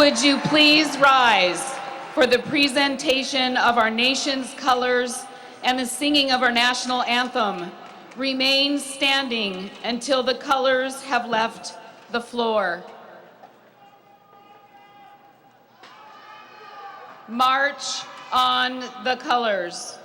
Would you please rise for the presentation of our nation's colors and the singing of our national anthem? Remain standing until the colors have left the floor. March on the colors.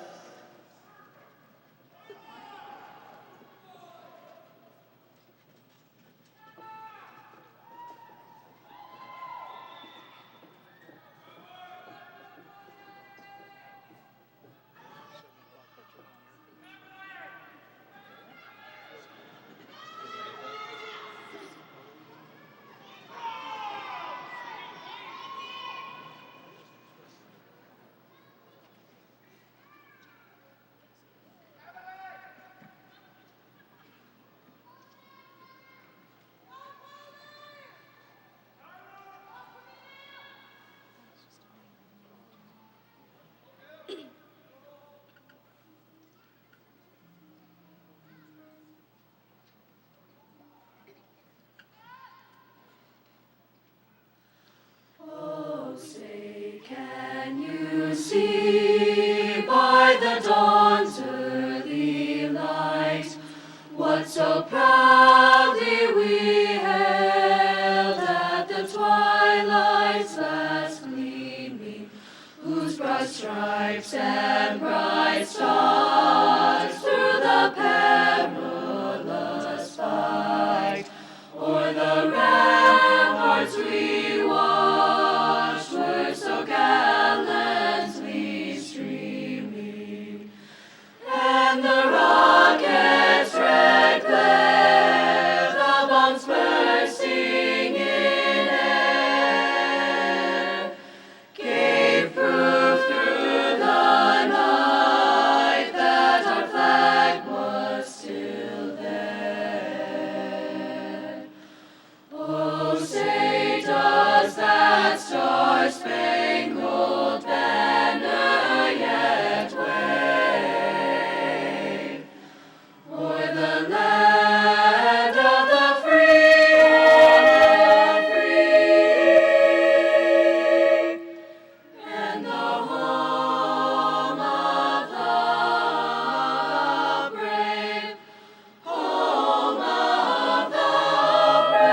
See by the dawn's early light what so proudly we hailed at the twilight's last gleaming, whose broad stripes and bright stars through the perilous fight o'er the ramparts we watched were so gallantly streaming, and the rocket's red glare, the bombs bursting in air, gave proof through the night that our flag was still there. Oh, say does that star-spangled banner yet wave o'er the land of the free, and the home of the brave, home of the brave.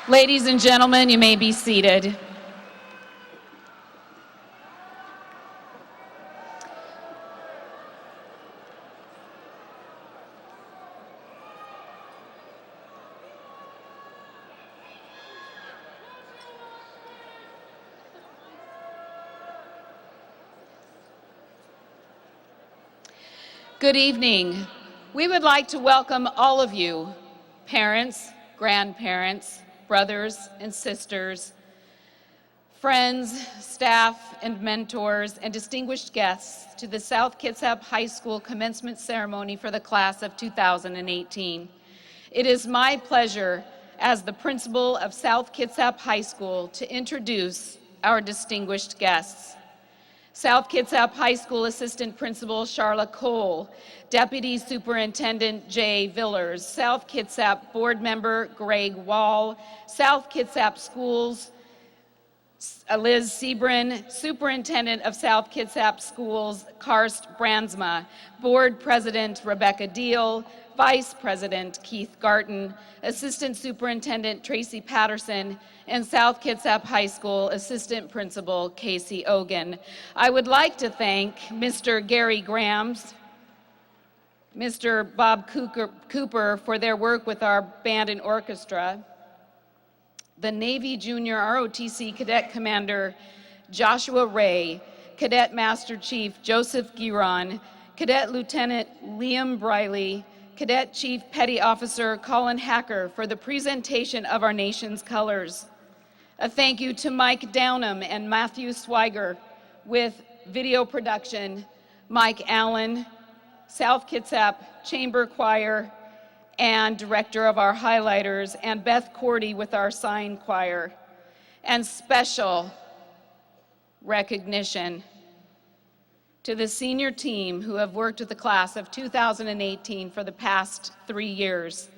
Ladies and gentlemen, you may be seated. Good evening. We would like to welcome all of you, parents, grandparents, brothers and sisters, friends, staff, and mentors, and distinguished guests to the South Kitsap High School commencement ceremony for the class of 2018. It is my pleasure as the principal of South Kitsap High School to introduce our distinguished guests. South Kitsap High School Assistant Principal Charlotte Cole, Deputy Superintendent Jay Villers, South Kitsap Board Member Greg Wall, South Kitsap Schools Liz Sebrin, Superintendent of South Kitsap Schools, Karst Brandsma, Board President Rebecca Deal, Vice President Keith Garton, Assistant Superintendent Tracy Patterson, and South Kitsap High School Assistant Principal Casey Ogan. I would like to thank Mr. Gary Grams, Mr. Bob Cooper for their work with our band and orchestra, the Navy Junior ROTC Cadet Commander Joshua Ray, Cadet Master Chief Joseph Giron, Cadet Lieutenant Liam Briley, Cadet Chief Petty Officer Colin Hacker for the presentation of our nation's colors. A thank you to Mike Downham and Matthew Swiger with video production, Mike Allen, South Kitsap Chamber Choir, and director of our highlighters, and Beth Cordy with our sign choir. And special recognition to the senior team who have worked with the class of 2018 for the past 3 years.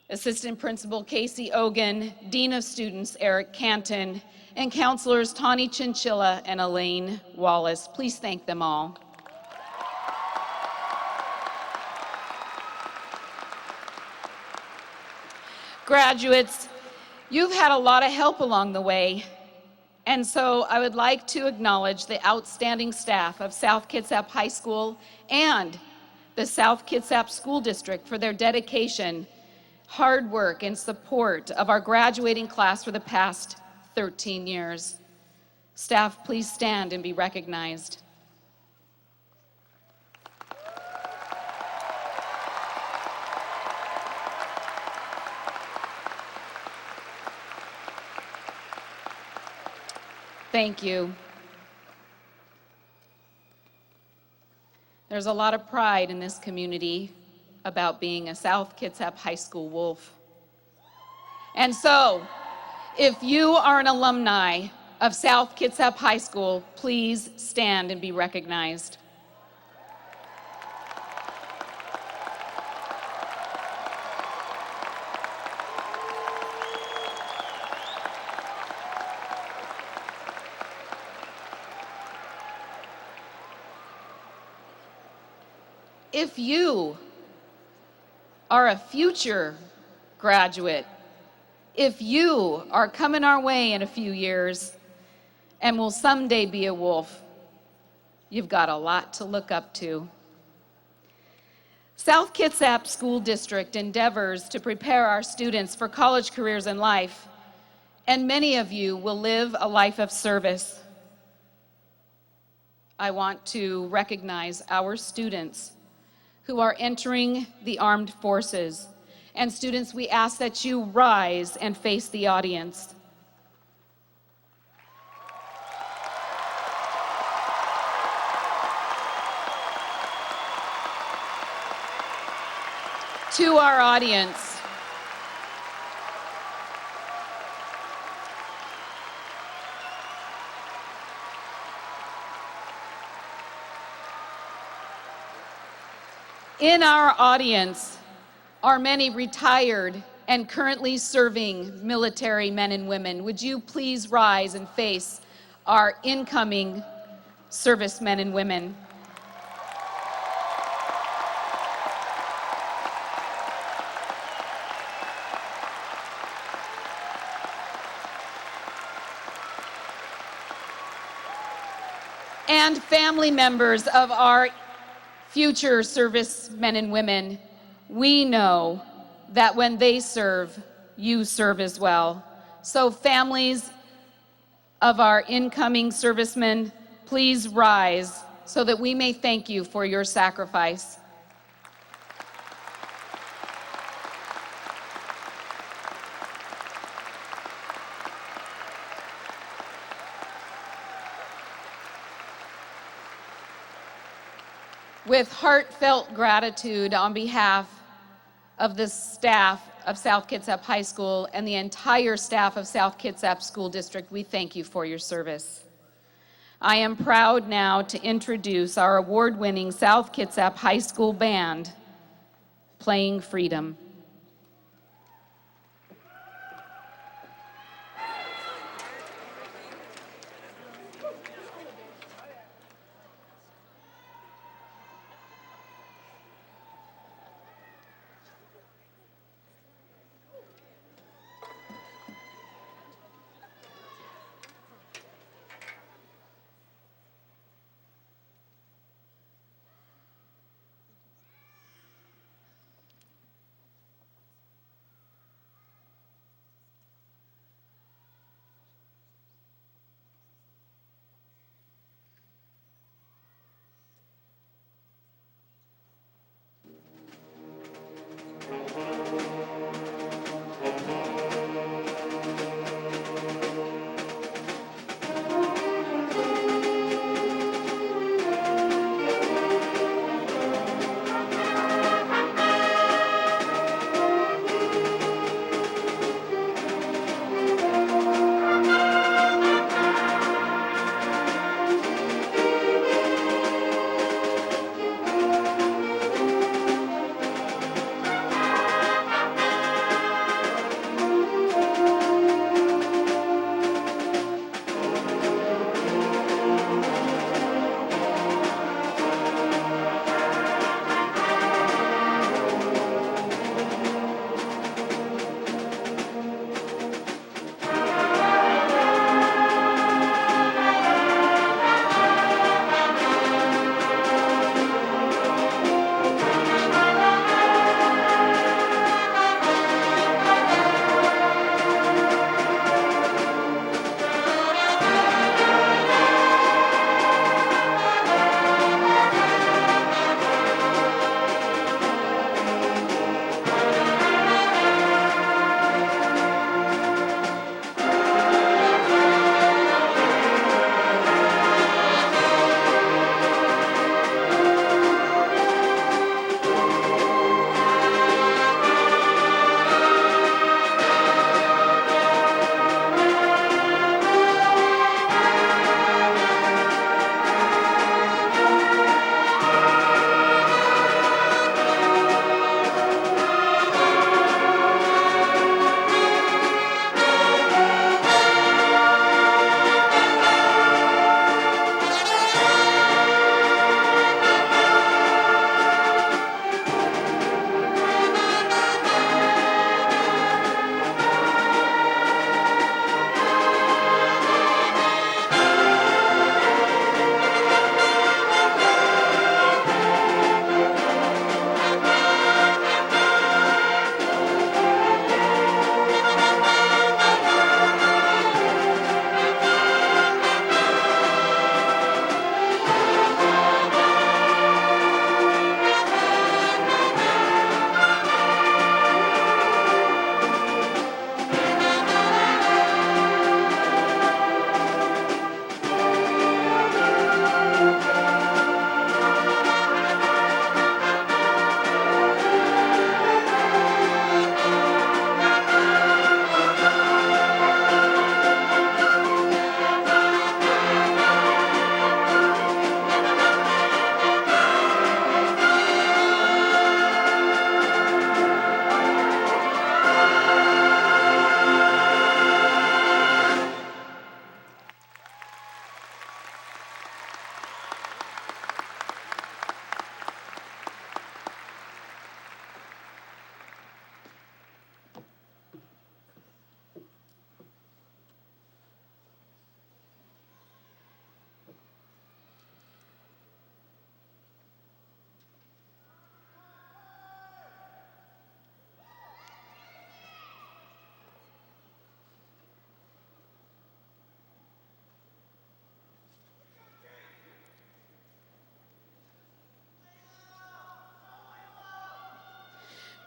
Assistant Principal Casey Ogan, Dean of Students Eric Canton, and counselors Tawny Chinchilla and Elaine Wallace. Please thank them all. Graduates, you've had a lot of help along the way, and so I would like to acknowledge the outstanding staff of South Kitsap High School and the South Kitsap School District for their dedication, hard work, and support of our graduating class for the past 13 years. Staff, please stand and be recognized. Thank you. There's a lot of pride in this community about being a South Kitsap High School Wolf. And so, if you are an alumni of South Kitsap High School, please stand and be recognized. If you are a future graduate, if you are coming our way in a few years and will someday be a wolf, you've got a lot to look up to. South Kitsap School District endeavors to prepare our students for college careers in life, and many of you will live a life of service. I want to recognize our students who are entering the armed forces. And students, we ask that you rise and face the audience. To our audience, in our audience are many retired and currently serving military men and women. Would you please rise and face our incoming servicemen and women? And family members of our future servicemen and women, we know that when they serve, you serve as well. So families of our incoming servicemen, please rise so that we may thank you for your sacrifice. With heartfelt gratitude on behalf of the staff of South Kitsap High School and the entire staff of South Kitsap School District, we thank you for your service. I am proud now to introduce our award-winning South Kitsap High School Band, Playing Freedom.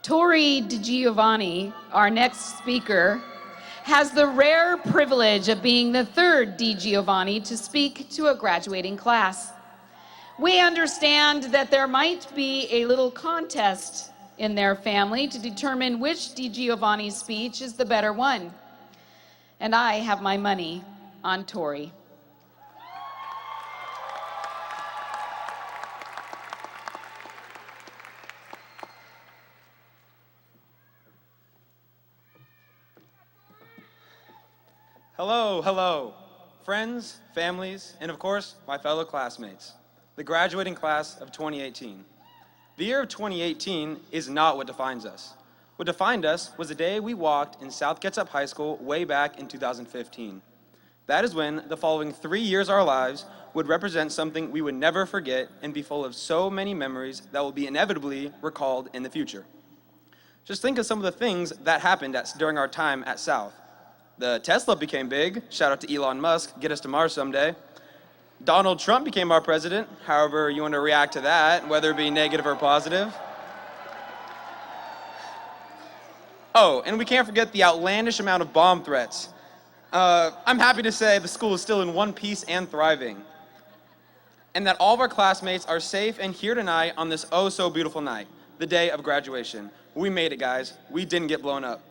Tori DiGiovanni, our next speaker, has the rare privilege of being the third DiGiovanni to speak to a graduating class. We understand that there might be a little contest in their family to determine which DiGiovanni's speech is the better one. And I have my money on Tori. Hello, hello, friends, families, and of course, my fellow classmates, the graduating class of 2018. The year of 2018 is not what defines us. What defined us was the day we walked in South Kitsap High School way back in 2015. That is when the following 3 years of our lives would represent something we would never forget and be full of so many memories that will be inevitably recalled in the future. Just think of some of the things that happened during our time at South. The Tesla became big. Shout out to Elon Musk, get us to Mars someday. Donald Trump became our president, however you want to react to that, whether it be negative or positive. Oh, and we can't forget the outlandish amount of bomb threats. I'm happy to say the school is still in one piece and thriving, and that all of our classmates are safe and here tonight on this oh so beautiful night, the day of graduation. We made it, guys. We didn't get blown up.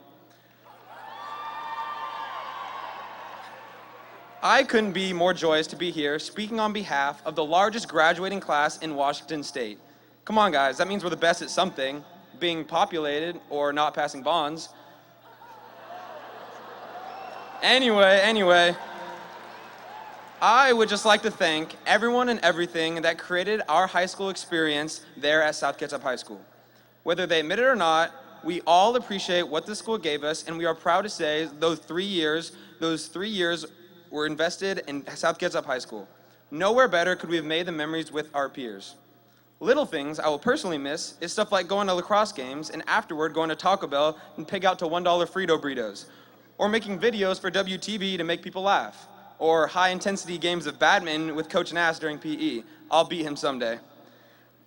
I couldn't be more joyous to be here speaking on behalf of the largest graduating class in Washington State. Come on, guys, that means we're the best at something, being populated or not passing bonds. Anyway, I would just like to thank everyone and everything that created our high school experience there at South Kitsap High School. Whether they admit it or not, we all appreciate what the school gave us, and we are proud to say those 3 years were invested in South Kitsap High School. Nowhere better could we have made the memories with our peers. Little things I will personally miss is stuff like going to lacrosse games and afterward going to Taco Bell and pig out to $1 Frito burritos, or making videos for WTV to make people laugh, or high-intensity games of badminton with Coach Nass during PE. I'll beat him someday.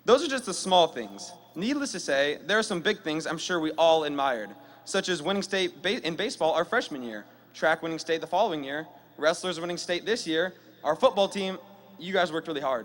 Those are just the small things. Needless to say, there are some big things I'm sure we all admired, such as winning state in baseball our freshman year, track winning state the following year, wrestlers winning state this year, our football team, you guys worked really hard.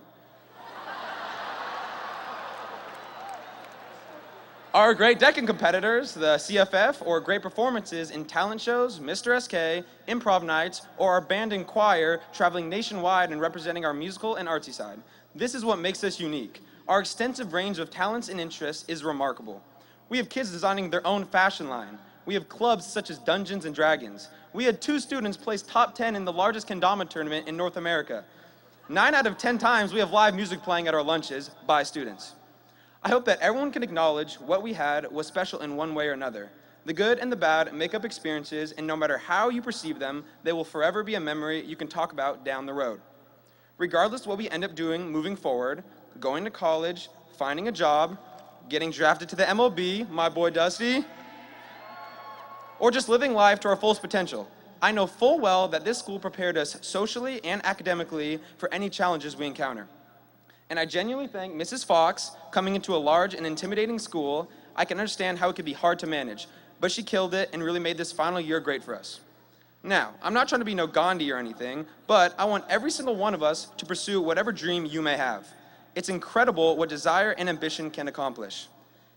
Our great decking competitors, the CFF, or great performances in talent shows, Mr. SK, improv nights, or our band and choir traveling nationwide and representing our musical and artsy side. This is what makes us unique. Our extensive range of talents and interests is remarkable. We have kids designing their own fashion line. We have clubs such as Dungeons and Dragons. We had 2 students place top 10 in the largest kendama tournament in North America. 9 out of 10 times we have live music playing at our lunches by students. I hope that everyone can acknowledge what we had was special in one way or another. The good and the bad make up experiences, and no matter how you perceive them, they will forever be a memory you can talk about down the road. Regardless what we end up doing moving forward, going to college, finding a job, getting drafted to the MLB, my boy Dusty, or just living life to our fullest potential, I know full well that this school prepared us socially and academically for any challenges we encounter. And I genuinely thank Mrs. Fox. Coming into a large and intimidating school, I can understand how it could be hard to manage, but she killed it and really made this final year great for us. Now, I'm not trying to be no Gandhi or anything, but I want every single one of us to pursue whatever dream you may have. It's incredible what desire and ambition can accomplish.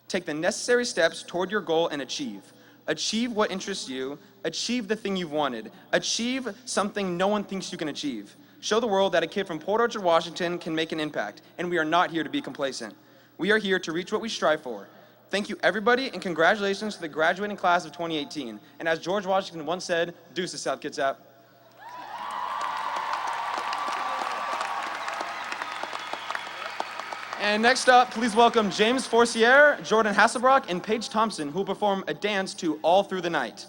Take the necessary steps toward your goal and achieve. Achieve what interests you, achieve the thing you've wanted, achieve something no one thinks you can achieve. Show the world that a kid from Port Orchard, Washington can make an impact, and we are not here to be complacent. We are here to reach what we strive for. Thank you, everybody, and congratulations to the graduating class of 2018. And as George Washington once said, deuces, South Kitsap. And next up, please welcome James Forcier, Jordan Hasselbrock, and Paige Thompson, who will perform a dance to All Through the Night.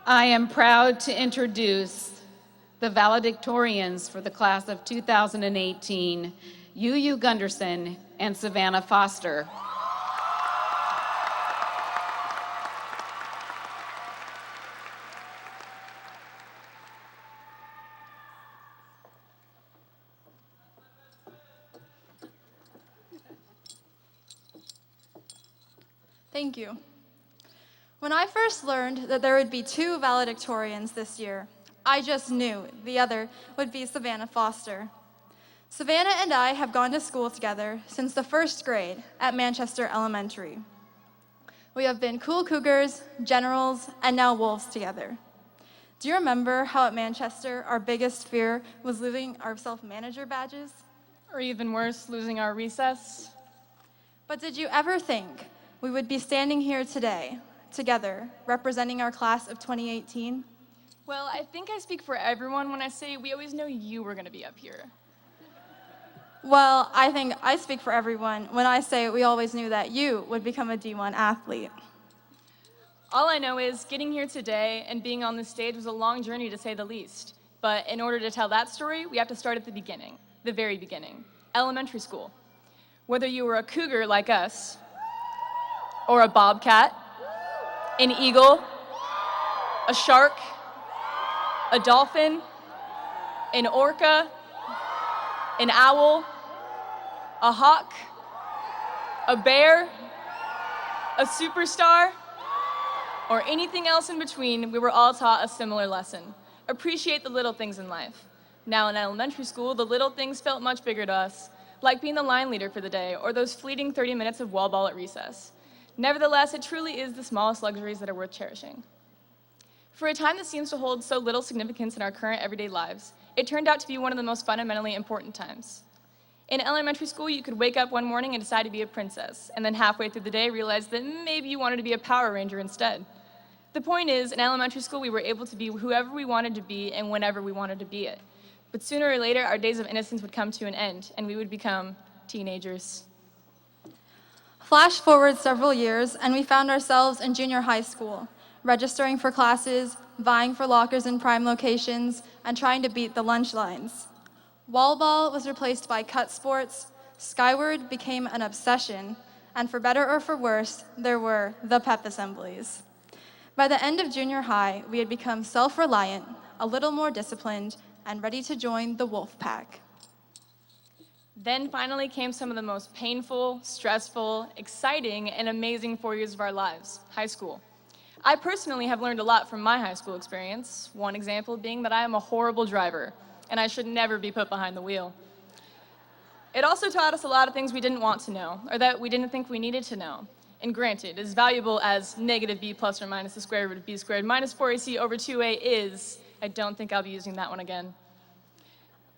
I am proud to introduce the valedictorians for the class of 2018, Yu Gunderson and Savannah Foster. Thank you. When I first learned that there would be 2 valedictorians this year, I just knew the other would be Savannah Foster. Savannah and I have gone to school together since the 1st grade at Manchester Elementary. We have been cool cougars, generals, and now wolves together. Do you remember how at Manchester our biggest fear was losing our self-manager badges? Or even worse, losing our recess. But did you ever think we would be standing here today, together, representing our class of 2018? Well, I think I speak for everyone when I say we always know you were going to be up here. Well, I think I speak for everyone when I say we always knew that you would become a D1 athlete. All I know is getting here today and being on this stage was a long journey, to say the least. But in order to tell that story, we have to start at the beginning, the very beginning, elementary school. Whether you were a cougar like us, or a bobcat, an eagle, a shark, a dolphin, an orca, an owl, a hawk, a bear, a superstar, or anything else in between, we were all taught a similar lesson. Appreciate the little things in life. Now in elementary school, the little things felt much bigger to us, like being the line leader for the day, or those fleeting 30 minutes of wall ball at recess. Nevertheless, it truly is the smallest luxuries that are worth cherishing. For a time that seems to hold so little significance in our current everyday lives, it turned out to be one of the most fundamentally important times. In elementary school, you could wake up one morning and decide to be a princess, and then halfway through the day realize that maybe you wanted to be a Power Ranger instead. The point is, in elementary school, we were able to be whoever we wanted to be and whenever we wanted to be it. But sooner or later, our days of innocence would come to an end, and we would become teenagers. Flash forward several years, and we found ourselves in junior high school, registering for classes, vying for lockers in prime locations, and trying to beat the lunch lines. Wall ball was replaced by cut sports, skyward became an obsession, and for better or for worse, there were the pep assemblies. By the end of junior high, we had become self-reliant, a little more disciplined, and ready to join the wolf pack. Then finally came some of the most painful, stressful, exciting, and amazing 4 years of our lives, high school. I personally have learned a lot from my high school experience, one example being that I am a horrible driver, and I should never be put behind the wheel. It also taught us a lot of things we didn't want to know, or that we didn't think we needed to know. And granted, as valuable as negative b plus or minus the square root of b squared minus 4ac over 2a is, I don't think I'll be using that one again.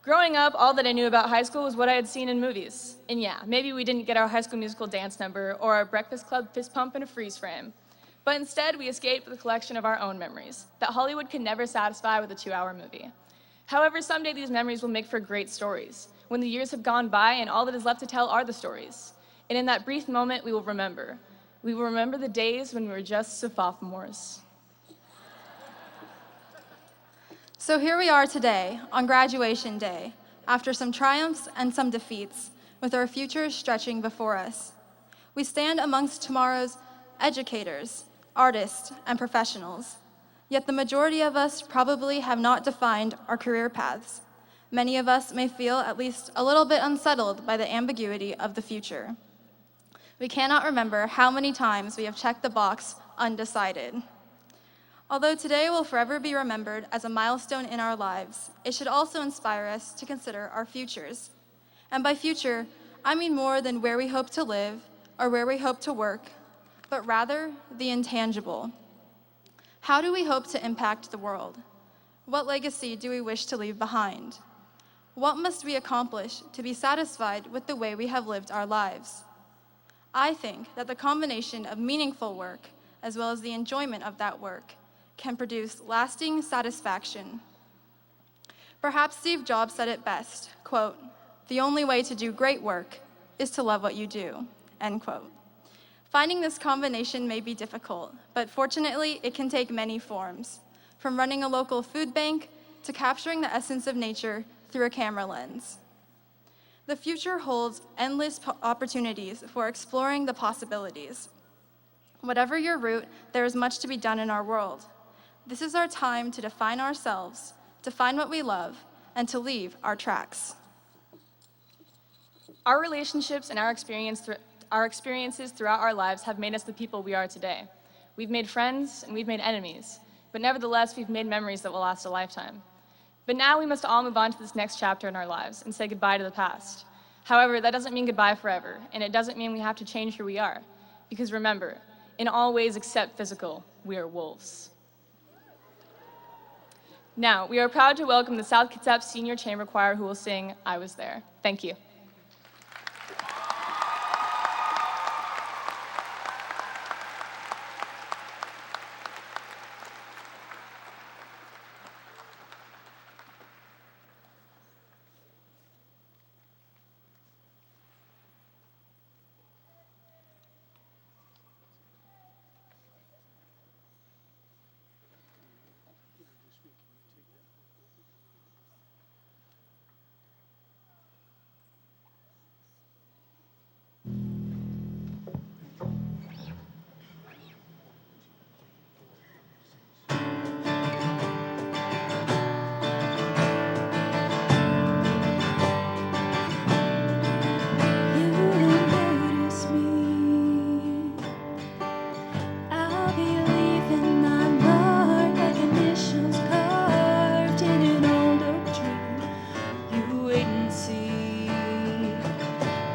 Growing up, all that I knew about high school was what I had seen in movies. And yeah, maybe we didn't get our High School Musical dance number or our Breakfast Club fist pump in a freeze frame. But instead, we escaped with a collection of our own memories that Hollywood could never satisfy with a 2-hour movie. However, someday these memories will make for great stories, when the years have gone by and all that is left to tell are the stories. And in that brief moment, we will remember. We will remember the days when we were just sophomores. So here we are today, on graduation day, after some triumphs and some defeats, with our futures stretching before us. We stand amongst tomorrow's educators, artists, and professionals. Yet the majority of us probably have not defined our career paths. Many of us may feel at least a little bit unsettled by the ambiguity of the future. We cannot remember how many times we have checked the box undecided. Although today will forever be remembered as a milestone in our lives, it should also inspire us to consider our futures. And by future, I mean more than where we hope to live or where we hope to work, but rather the intangible. How do we hope to impact the world? What legacy do we wish to leave behind? What must we accomplish to be satisfied with the way we have lived our lives? I think that the combination of meaningful work, as well as the enjoyment of that work, can produce lasting satisfaction. Perhaps Steve Jobs said it best, quote, "The only way to do great work is to love what you do," end quote. Finding this combination may be difficult, but fortunately, it can take many forms. from running a local food bank to capturing the essence of nature through a camera lens. The future holds endless opportunities for exploring the possibilities. Whatever your route, there is much to be done in our world. This is our time to define ourselves, to find what we love, and to leave our tracks. Our relationships and our experiences throughout our lives have made us the people we are today. We've made friends and we've made enemies, but nevertheless, we've made memories that will last a lifetime. But now we must all move on to this next chapter in our lives and say goodbye to the past. However, that doesn't mean goodbye forever, and it doesn't mean we have to change who we are. Because remember, in all ways except physical, we are wolves. Now, we are proud to welcome the South Kitsap Senior Chamber Choir who will sing I Was There. Thank you.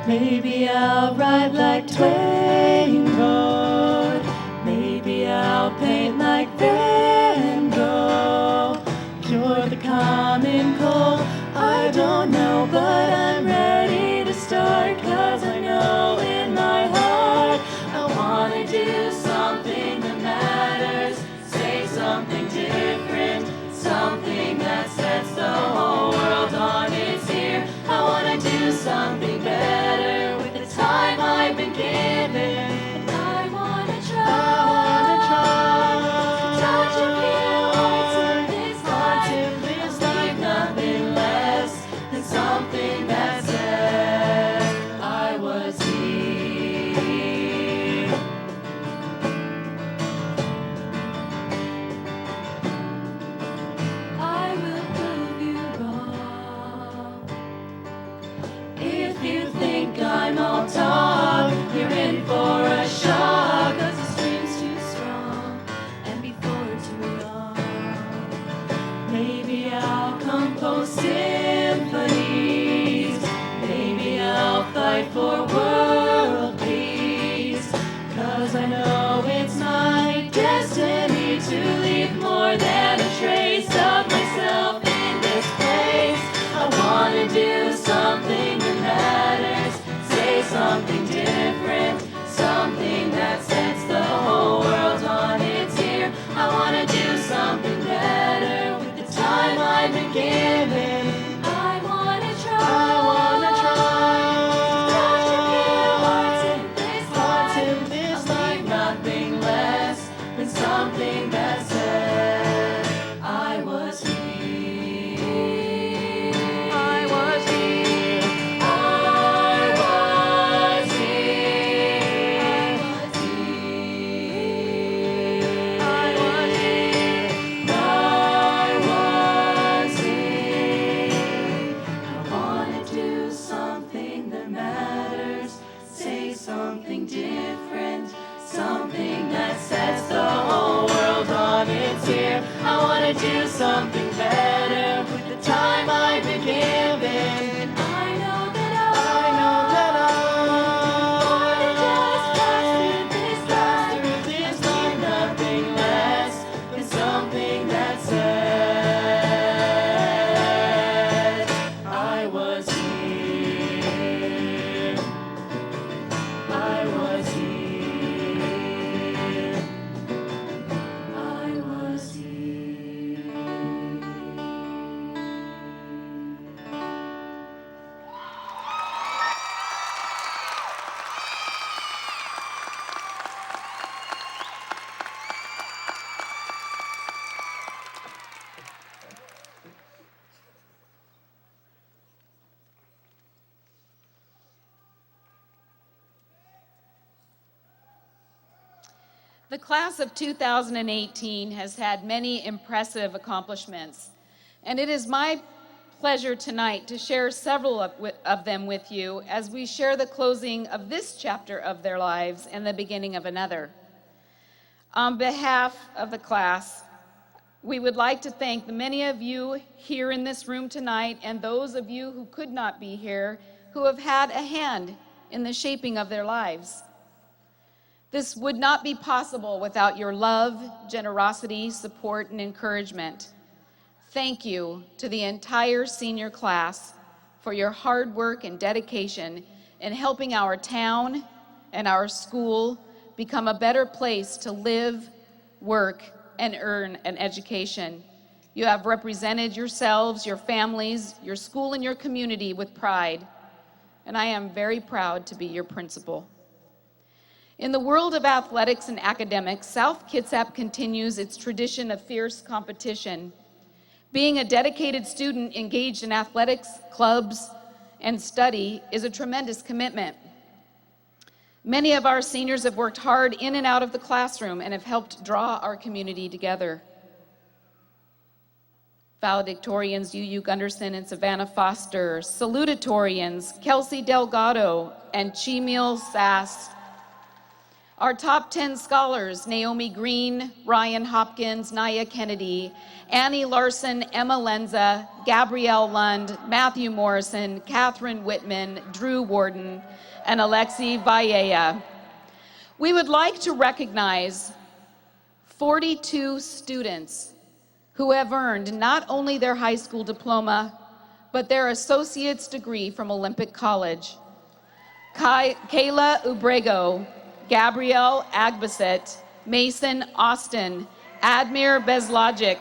Maybe I'll write like Twain wrote. Maybe I'll paint like Van Gogh. Cure the common cold. I don't know, but I'm ready to start. 'Cause I know in my heart I wanna do something that matters. Say something different, something that sets the whole world on its ear. I wanna do something better with the time I've been given. And I wanna try to touch a few hearts in this life. I'll leave nothing less than something that says I was here. I will prove you wrong. If you think I'm all talk, you're in for a shock. 'Cause the stream's too strong, and before too long, maybe I'll compose symphonies. Maybe I'll fight for world peace. 'Cause I know it's my destiny to leave more than a trace of myself in this place. I wanna do something that matters. Say something different, something that sets the whole world on its ear. I wanna do something better with the time I've been given. I wanna try touch a few hearts in this life. I'll leave nothing less than something that says I was here. I was here. I was here. I was here. I was here. I wanna do something that matters. Say something different, something that sets the whole world on its ear. I wanna do something better with the time I've been given. I know that I wanna just pass through this life, nothing less than something that says I was here. I was here. I was here. The class of 2018 has had many impressive accomplishments, and it is my pleasure tonight to share several of them with you as we share the closing of this chapter of their lives and the beginning of another. On behalf of the class, we would like to thank the many of you here in this room tonight and those of you who could not be here who have had a hand in the shaping of their lives. This would not be possible without your love, generosity, support, and encouragement. Thank you to the entire senior class for your hard work and dedication in helping our town and our school become a better place to live, work, and earn an education. You have represented yourselves, your families, your school, and your community with pride, and I am very proud to be your principal. In the world of athletics and academics, South Kitsap continues its tradition of fierce competition. Being a dedicated student engaged in athletics, clubs, and study is a tremendous commitment. Many of our seniors have worked hard in and out of the classroom and have helped draw our community together. Valedictorians Yu Gunderson and Savannah Foster, salutatorians Kelsey Delgado and Chimil Sass. Our top 10 scholars, Naomi Green, Ryan Hopkins, Naya Kennedy, Annie Larson, Emma Lenza, Gabrielle Lund, Matthew Morrison, Catherine Whitman, Drew Warden, and Alexi Valleja. We would like to recognize 42 students who have earned not only their high school diploma, but their associate's degree from Olympic College. Kayla Ubrego, Gabrielle Agbaset, Mason Austin, Admir Bezlogic,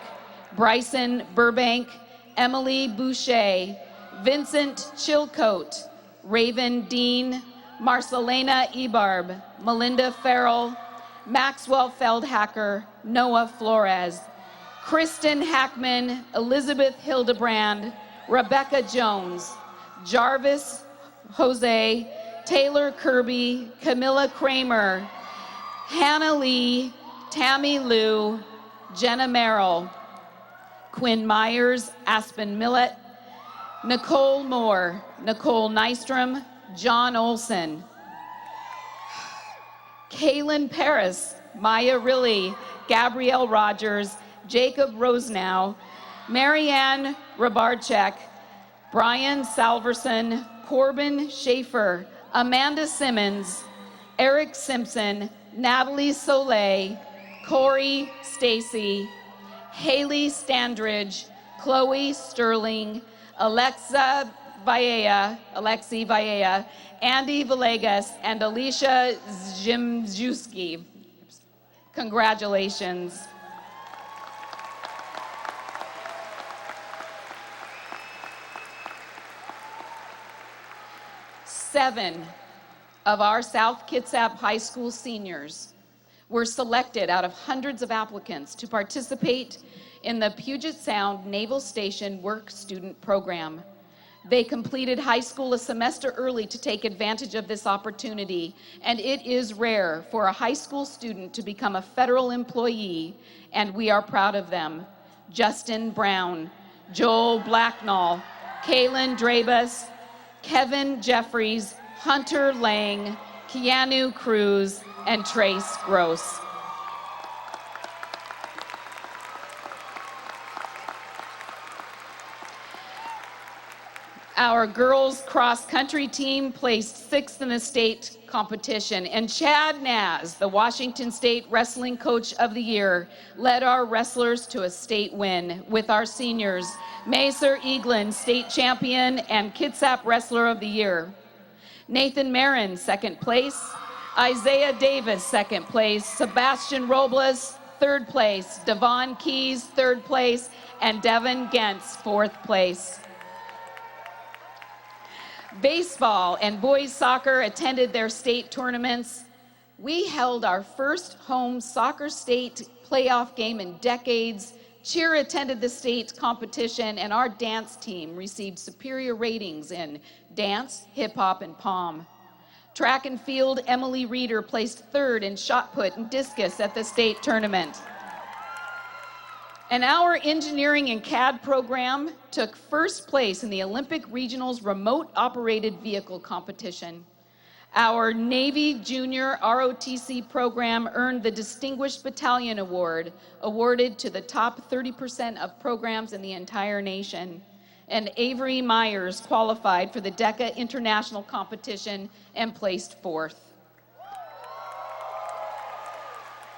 Bryson Burbank, Emily Boucher, Vincent Chilcote, Raven Dean, Marcelena Ebarb, Melinda Farrell, Maxwell Feldhacker, Noah Flores, Kristen Hackman, Elizabeth Hildebrand, Rebecca Jones, Jarvis Jose, Taylor Kirby, Camilla Kramer, Hannah Lee, Tammy Liu, Jenna Merrill, Quinn Myers, Aspen Millett, Nicole Moore, Nicole Nystrom, John Olson, Kaylin Paris, Maya Riley, Gabrielle Rogers, Jacob Rosenow, Marianne Rabarchek, Brian Salverson, Corbin Schaefer, Amanda Simmons, Eric Simpson, Natalie Soleil, Corey Stacy, Haley Standridge, Chloe Sterling, Alexi Valleja, Andy Villegas, and Alicia Zimzewski. Congratulations. Seven of our South Kitsap High School seniors were selected out of hundreds of applicants to participate in the Puget Sound Naval Station Work Student Program. They completed high school a semester early to take advantage of this opportunity, and it is rare for a high school student to become a federal employee, and we are proud of them. Justin Brown, Joel Blacknall, Kaylin Drabus, Kevin Jeffries, Hunter Lang, Keanu Cruz, and Trace Gross. Our girls cross-country team placed 6th in the state competition, and Chad Naz, the Washington State Wrestling Coach of the Year, led our wrestlers to a state win with our seniors, Macer Eaglin, state champion and Kitsap Wrestler of the Year. Nathan Marin, 2nd place. Isaiah Davis, 2nd place. Sebastian Robles, 3rd place. Devon Keys, 3rd place. And Devin Gentz, 4th place. Baseball and boys soccer attended their state tournaments. We held our first home soccer state playoff game in decades. Cheer attended the state competition, and our dance team received superior ratings in dance, hip hop, and pom. Track and field, Emily Reeder placed third in shot put and discus at the state tournament. And our engineering and CAD program took first place in the Olympic Regionals Remote Operated Vehicle Competition. Our Navy Junior ROTC program earned the Distinguished Battalion Award, awarded to the top 30% of programs in the entire nation. And Avery Myers qualified for the DECA International Competition and placed fourth.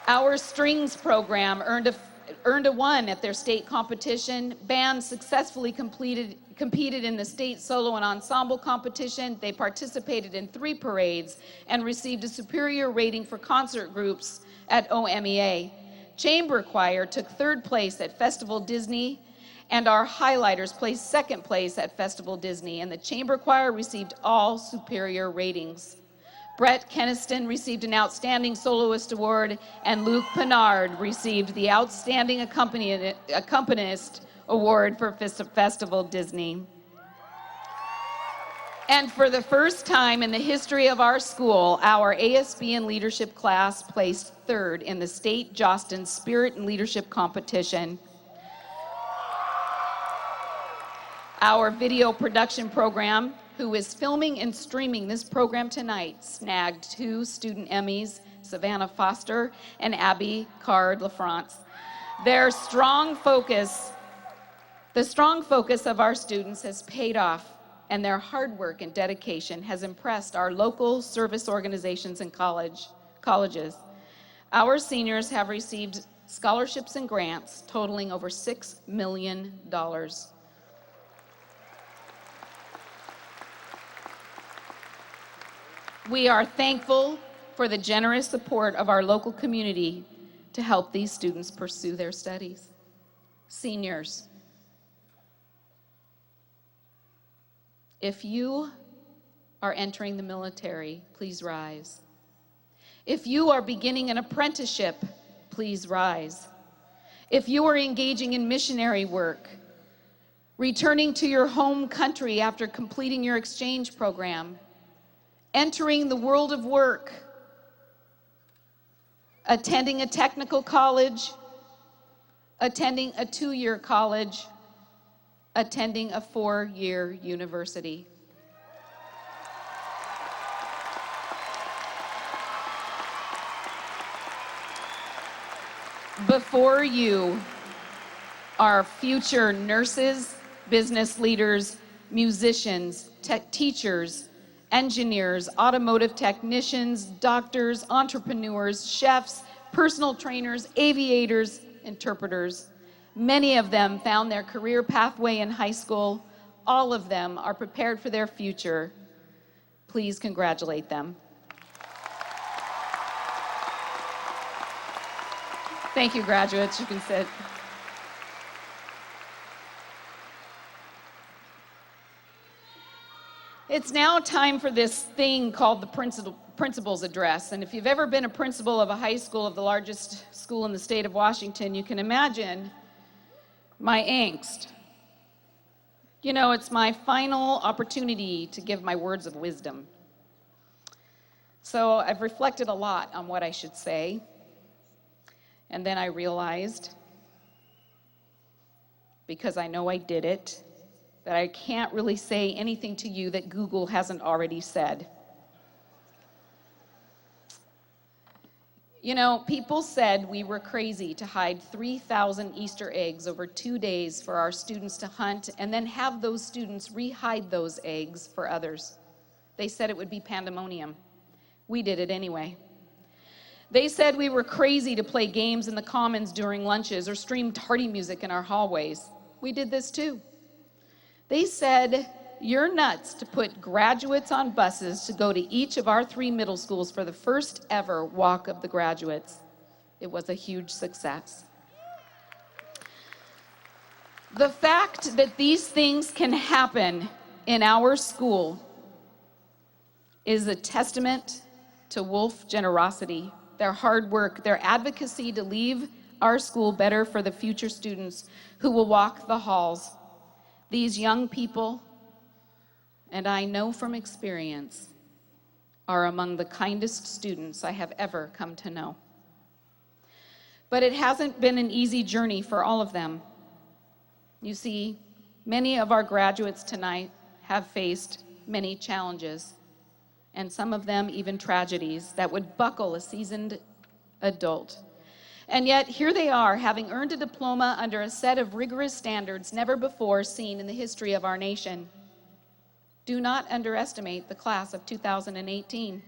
Our Strings program earned a 1 at their state competition. Band successfully competed in the state solo and ensemble competition. They participated in 3 parades and received a superior rating for concert groups at OMEA. Chamber Choir took 3rd place at Festival Disney, and our highlighters placed 2nd place at Festival Disney, and the Chamber Choir received all superior ratings. Brett Keniston received an Outstanding Soloist Award, and Luke Pinard received the Outstanding Accompanist Award for Festival Disney. And for the first time in the history of our school, our ASB and leadership class placed 3rd in the State Jostin Spirit and Leadership Competition. Our video production program, who is filming and streaming this program tonight, snagged 2 student Emmys, Savannah Foster and Abby Card LaFrance. The strong focus of our students has paid off, and their hard work and dedication has impressed our local service organizations and colleges. Our seniors have received scholarships and grants totaling over $6 million. We are thankful for the generous support of our local community to help these students pursue their studies. Seniors, if you are entering the military, please rise. If you are beginning an apprenticeship, please rise. If you are engaging in missionary work, returning to your home country after completing your exchange program, entering the world of work, attending a technical college, attending a 2-year college, attending a 4-year university. Before you are future nurses, business leaders, musicians, teachers, engineers, automotive technicians, doctors, entrepreneurs, chefs, personal trainers, aviators, interpreters. Many of them found their career pathway in high school. All of them are prepared for their future. Please congratulate them. Thank you, graduates. You can sit. It's now time for this thing called the principal's address. And if you've ever been a principal of a high school, of the largest school in the state of Washington, you can imagine my angst. You know, it's my final opportunity to give my words of wisdom. So I've reflected a lot on what I should say. And then I realized, because I know I did it, that I can't really say anything to you that Google hasn't already said. You know, people said we were crazy to hide 3,000 Easter eggs over 2 days for our students to hunt and then have those students re-hide those eggs for others. They said it would be pandemonium. We did it anyway. They said we were crazy to play games in the commons during lunches or stream tardy music in our hallways. We did this too. They said, you're nuts to put graduates on buses to go to each of our 3 middle schools for the first ever walk of the graduates. It was a huge success. The fact that these things can happen in our school is a testament to Wolf generosity, their hard work, their advocacy to leave our school better for the future students who will walk the halls. These young people, and I know from experience, are among the kindest students I have ever come to know. But it hasn't been an easy journey for all of them. You see, many of our graduates tonight have faced many challenges, and some of them even tragedies that would buckle a seasoned adult. And yet, here they are, having earned a diploma under a set of rigorous standards never before seen in the history of our nation. Do not underestimate the class of 2018.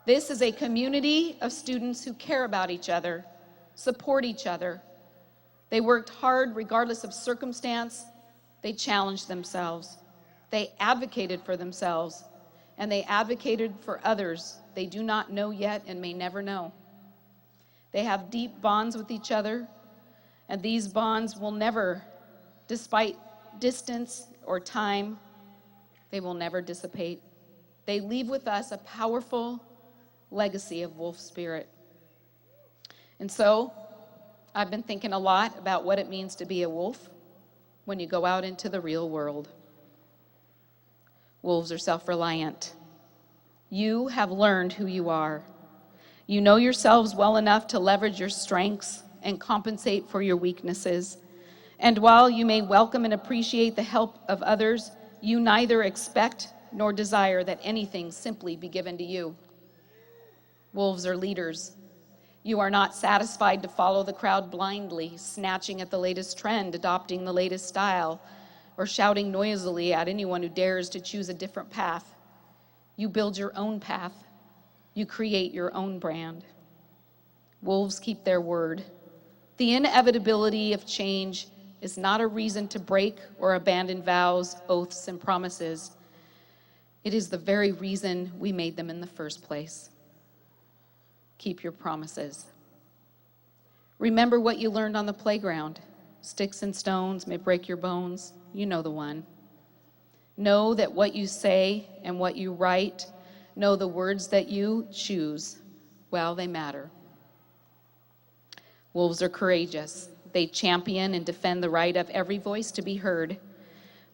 This is a community of students who care about each other, support each other. They worked hard regardless of circumstance. They challenged themselves. They advocated for themselves, and they advocated for others they do not know yet and may never know. They have deep bonds with each other, and these bonds will never, despite distance or time, they will never dissipate. They leave with us a powerful legacy of wolf spirit. And so, I've been thinking a lot about what it means to be a wolf when you go out into the real world. Wolves are self-reliant. You have learned who you are. You know yourselves well enough to leverage your strengths and compensate for your weaknesses. And while you may welcome and appreciate the help of others, you neither expect nor desire that anything simply be given to you. Wolves are leaders. You are not satisfied to follow the crowd blindly, snatching at the latest trend, adopting the latest style, or shouting noisily at anyone who dares to choose a different path. You build your own path. You create your own brand. Wolves keep their word. The inevitability of change is not a reason to break or abandon vows, oaths, and promises. It is the very reason we made them in the first place. Keep your promises. Remember what you learned on the playground. Sticks and stones may break your bones. You know the one. Know that what you say and what you write, know the words that you choose, well, they matter. Wolves are courageous. They champion and defend the right of every voice to be heard,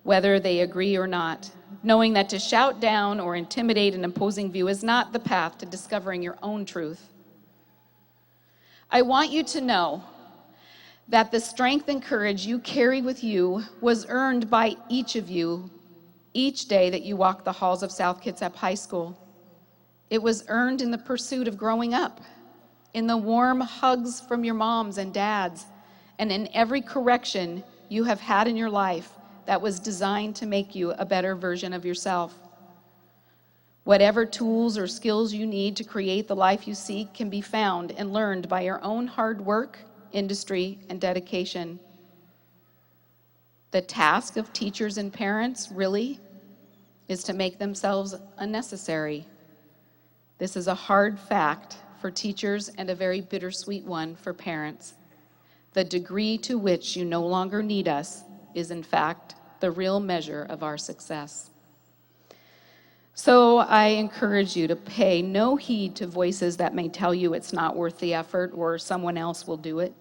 whether they agree or not, knowing that to shout down or intimidate an opposing view is not the path to discovering your own truth. I want you to know that the strength and courage you carry with you was earned by each of you each day that you walk the halls of South Kitsap High School. It was earned in the pursuit of growing up, in the warm hugs from your moms and dads, and in every correction you have had in your life that was designed to make you a better version of yourself. Whatever tools or skills you need to create the life you seek can be found and learned by your own hard work, industry, and dedication. The task of teachers and parents, really, is to make themselves unnecessary. This is a hard fact for teachers and a very bittersweet one for parents. The degree to which you no longer need us is, in fact, the real measure of our success. So I encourage you to pay no heed to voices that may tell you it's not worth the effort or someone else will do it.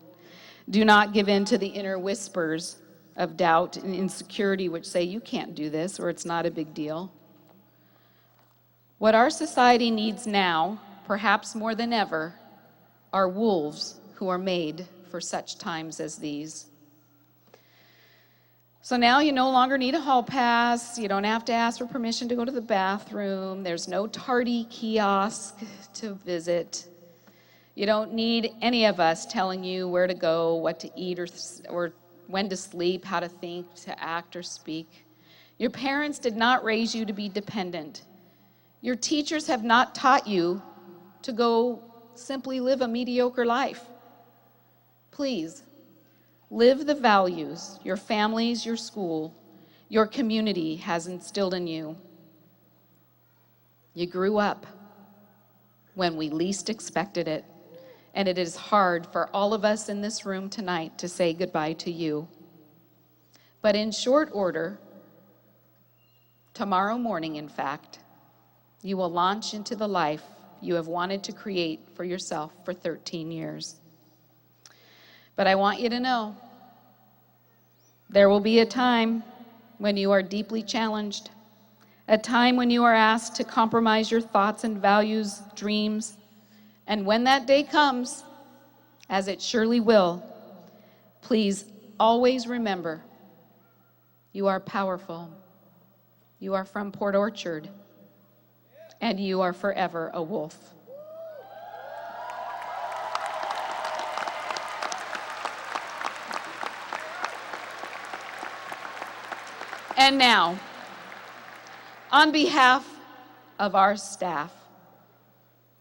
Do not give in to the inner whispers of doubt and insecurity which say you can't do this or it's not a big deal. What our society needs now, perhaps more than ever, are wolves who are made for such times as these. So now you no longer need a hall pass. You don't have to ask for permission to go to the bathroom. There's no tardy kiosk to visit. You don't need any of us telling you where to go, what to eat, or when to sleep, how to think, to act, or speak. Your parents did not raise you to be dependent. Your teachers have not taught you to go simply live a mediocre life. Please, live the values your families, your school, your community has instilled in you. You grew up when we least expected it, and it is hard for all of us in this room tonight to say goodbye to you. But in short order, tomorrow morning, in fact, you will launch into the life you have wanted to create for yourself for 13 years. But I want you to know, there will be a time when you are deeply challenged, a time when you are asked to compromise your thoughts and values, dreams, and when that day comes, as it surely will, please always remember you are powerful, you are from Port Orchard, and you are forever a wolf. And now, on behalf of our staff,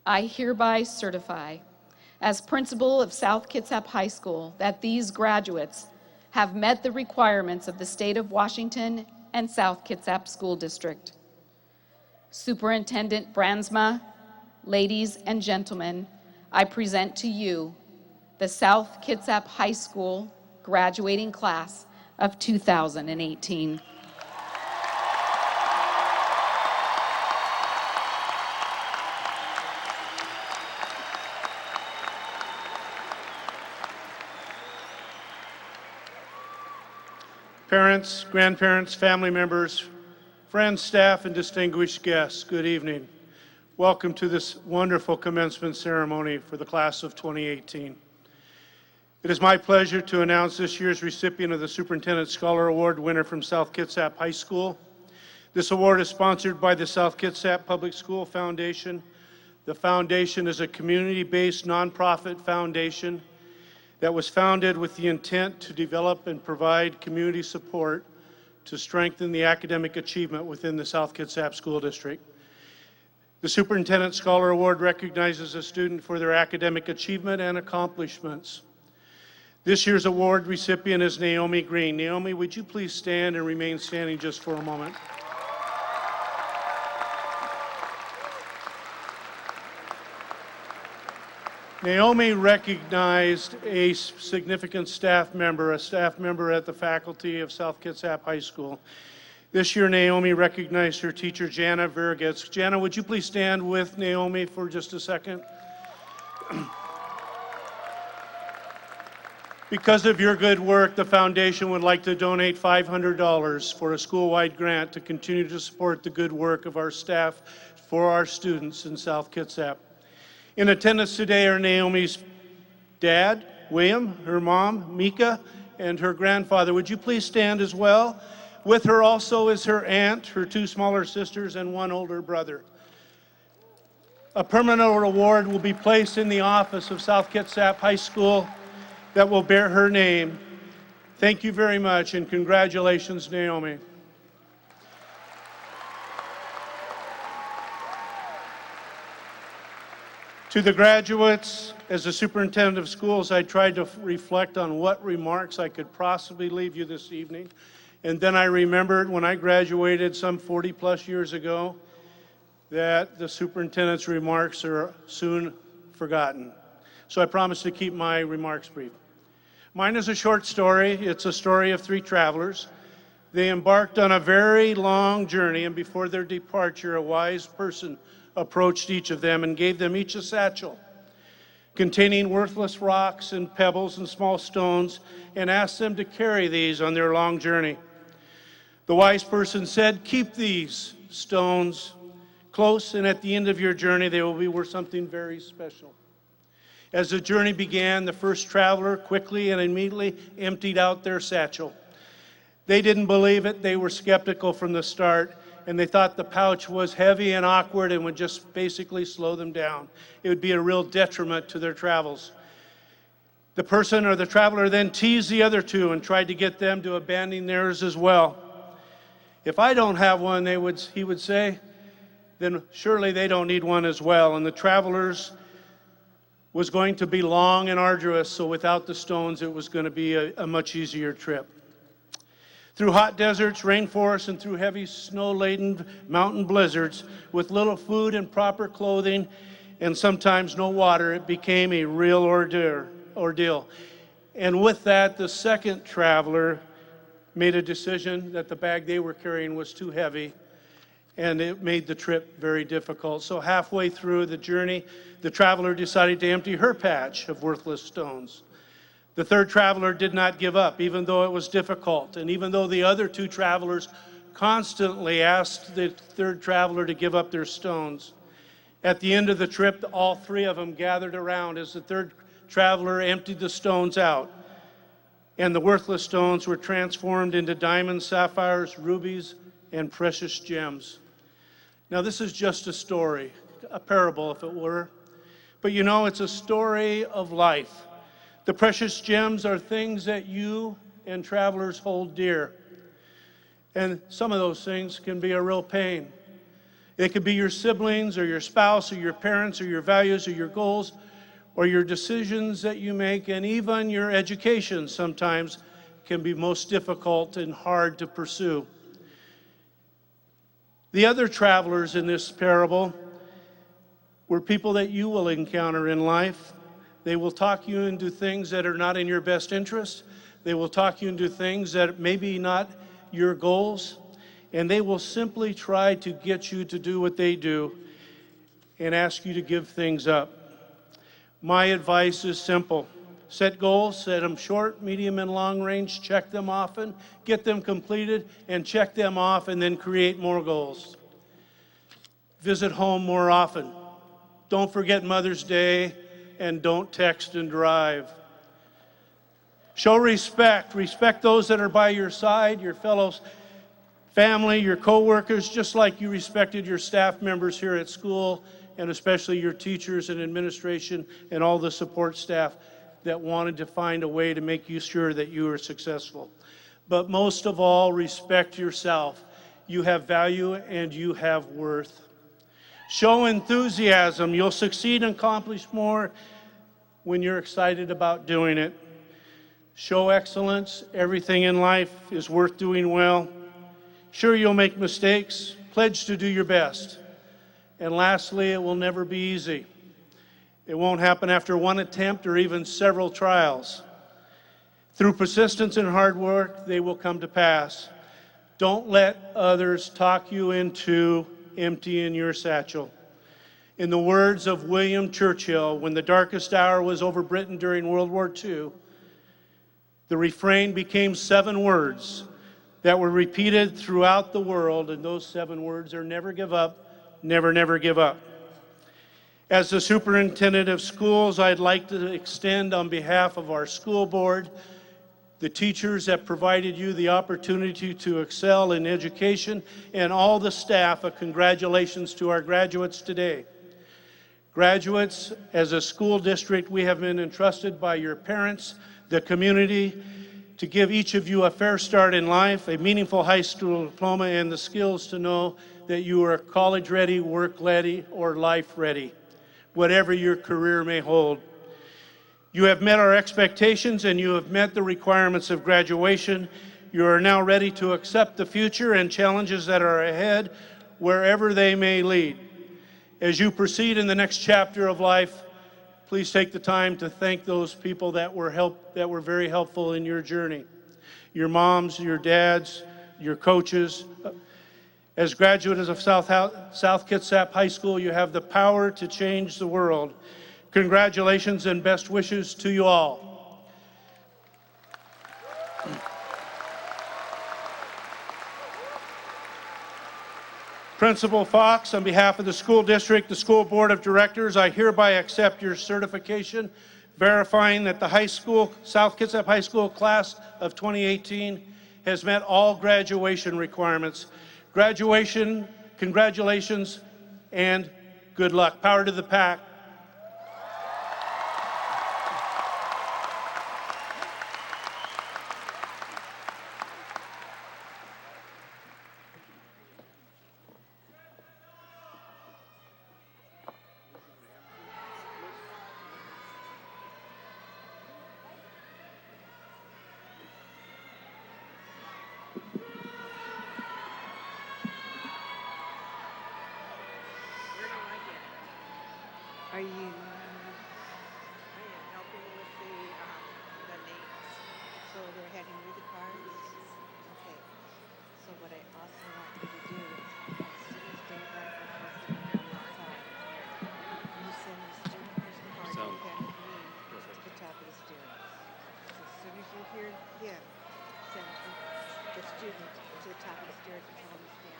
I hereby certify as principal of South Kitsap High School that these graduates have met the requirements of the state of Washington and South Kitsap School District. Superintendent Bransma, ladies and gentlemen, I present to you the South Kitsap High School graduating class of 2018. Parents, grandparents, family members, friends, staff, and distinguished guests, good evening. Welcome to this wonderful commencement ceremony for the class of 2018. It is my pleasure to announce this year's recipient of the Superintendent Scholar Award winner from South Kitsap High School. This award is sponsored by the South Kitsap Public School Foundation. The foundation is a community-based nonprofit foundation that was founded with the intent to develop and provide community support to strengthen the academic achievement within the South Kitsap School District. The Superintendent Scholar Award recognizes a student for their academic achievement and accomplishments. This year's award recipient is Naomi Green. Naomi, would you please stand and remain standing just for a moment? Naomi recognized a significant staff member at the faculty of South Kitsap High School. This year, Naomi recognized her teacher, Jana Vergetz. Jana, would you please stand with Naomi for just a second? Because of your good work, the foundation would like to donate $500 for a school-wide grant to continue to support the good work of our staff for our students in South Kitsap. In attendance today are Naomi's dad, William, her mom, Mika, and her grandfather. Would you please stand as well? With her also is her aunt, her two smaller sisters, and one older brother. A permanent award will be placed in the office of South Kitsap High School that will bear her name. Thank you very much, and congratulations, Naomi. To the graduates, as the superintendent of schools, I tried to reflect on what remarks I could possibly leave you this evening. And then I remembered when I graduated some 40 plus years ago that the superintendent's remarks are soon forgotten. So I promise to keep my remarks brief. Mine is a short story. It's a story of three travelers. They embarked on a very long journey, and before their departure, a wise person approached each of them and gave them each a satchel containing worthless rocks and pebbles and small stones, and asked them to carry these on their long journey. The wise person said, "Keep these stones close, and at the end of your journey they will be worth something very special." As the journey began, the first traveler quickly and immediately emptied out their satchel. They didn't believe it. They were skeptical from the start, and they thought the pouch was heavy and awkward and would just basically slow them down. It would be a real detriment to their travels. The person or the traveler then teased the other two and tried to get them to abandon theirs as well. "If I don't have one," he would say, "then surely they don't need one as well." And the travelers was going to be long and arduous, so without the stones it was going to be a much easier trip. Through hot deserts, rainforests, and through heavy snow-laden mountain blizzards, with little food and proper clothing, and sometimes no water, it became a real ordeal. And with that, the second traveler made a decision that the bag they were carrying was too heavy, and it made the trip very difficult. So halfway through the journey, the traveler decided to empty her patch of worthless stones. The third traveler did not give up, even though it was difficult, and even though the other two travelers constantly asked the third traveler to give up their stones. At the end of the trip, all three of them gathered around as the third traveler emptied the stones out, and the worthless stones were transformed into diamonds, sapphires, rubies, and precious gems. Now, this is just a story, a parable if it were, but you know, it's a story of life. The precious gems are things that you and travelers hold dear, and some of those things can be a real pain. It could be your siblings or your spouse or your parents or your values or your goals or your decisions that you make, and even your education sometimes can be most difficult and hard to pursue. The other travelers in this parable were people that you will encounter in life. They will talk you into things that are not in your best interest. They will talk you into things that maybe not your goals, and they will simply try to get you to do what they do and ask you to give things up. My advice is simple. Set goals, set them short, medium, and long range, check them often, get them completed, and check them off, and then create more goals. Visit home more often. Don't forget Mother's Day, and don't text and drive. Show respect. Respect those that are by your side, your fellow family, your co-workers, just like you respected your staff members here at school, and especially your teachers and administration and all the support staff that wanted to find a way to make you sure that you were successful. But most of all, respect yourself. You have value and you have worth. Show enthusiasm. You'll succeed and accomplish more when you're excited about doing it. Show excellence. Everything in life is worth doing well. Sure, you'll make mistakes. Pledge to do your best. And lastly, it will never be easy. It won't happen after one attempt or even several trials. Through persistence and hard work, they will come to pass. Don't let others talk you into emptying your satchel. In the words of William Churchill, when the darkest hour was over Britain during World War II, the refrain became 7 words that were repeated throughout the world, and those 7 words are never give up, never, never give up. As the superintendent of schools, I'd like to extend on behalf of our school board, the teachers that provided you the opportunity to excel in education, and all the staff, a congratulations to our graduates today. Graduates, as a school district, we have been entrusted by your parents, the community, to give each of you a fair start in life, a meaningful high school diploma, and the skills to know that you are college ready, work ready, or life ready, whatever your career may hold. You have met our expectations and you have met the requirements of graduation. You are now ready to accept the future and challenges that are ahead, wherever they may lead. As you proceed in the next chapter of life, please take the time to thank those people that were very helpful in your journey. Your moms, your dads, your coaches. As graduates of South Kitsap High School, you have the power to change the world. Congratulations and best wishes to you all. Principal Fox, on behalf of the school district, the school board of directors, I hereby accept your certification verifying that the South Kitsap High School class of 2018 has met all graduation requirements. Graduation, congratulations, and good luck. Power to the pack. Are you? I am helping with the names. So they're handing you the cards. Okay. So what I also want you to do is, as soon as daylight is sitting on the outside, you send the student person card you handed me to the top of the stairs. So as soon as you hear him, send the student to to the top of the stairs and tell them to stand.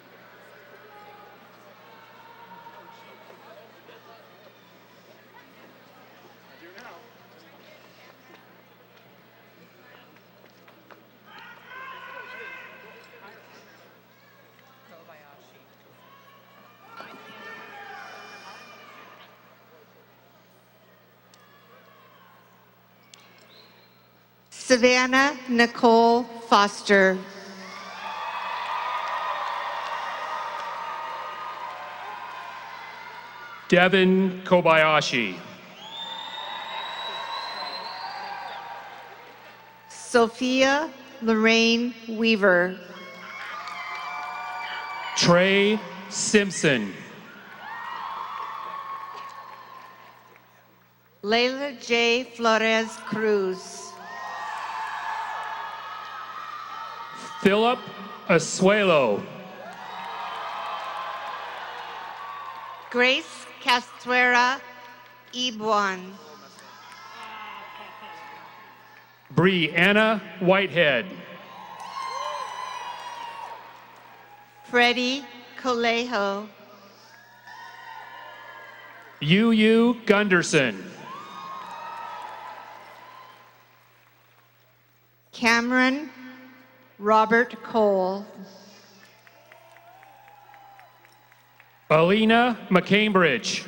Savannah Nicole Foster. Devin Kobayashi. Sophia Lorraine Weaver. Trey Simpson. Layla J. Flores Cruz. Philip Asuelo. Grace Castuera Ibuan. Brianna Whitehead. Freddie Colejo. Yu Gunderson. Cameron Robert Cole. Alina McCambridge.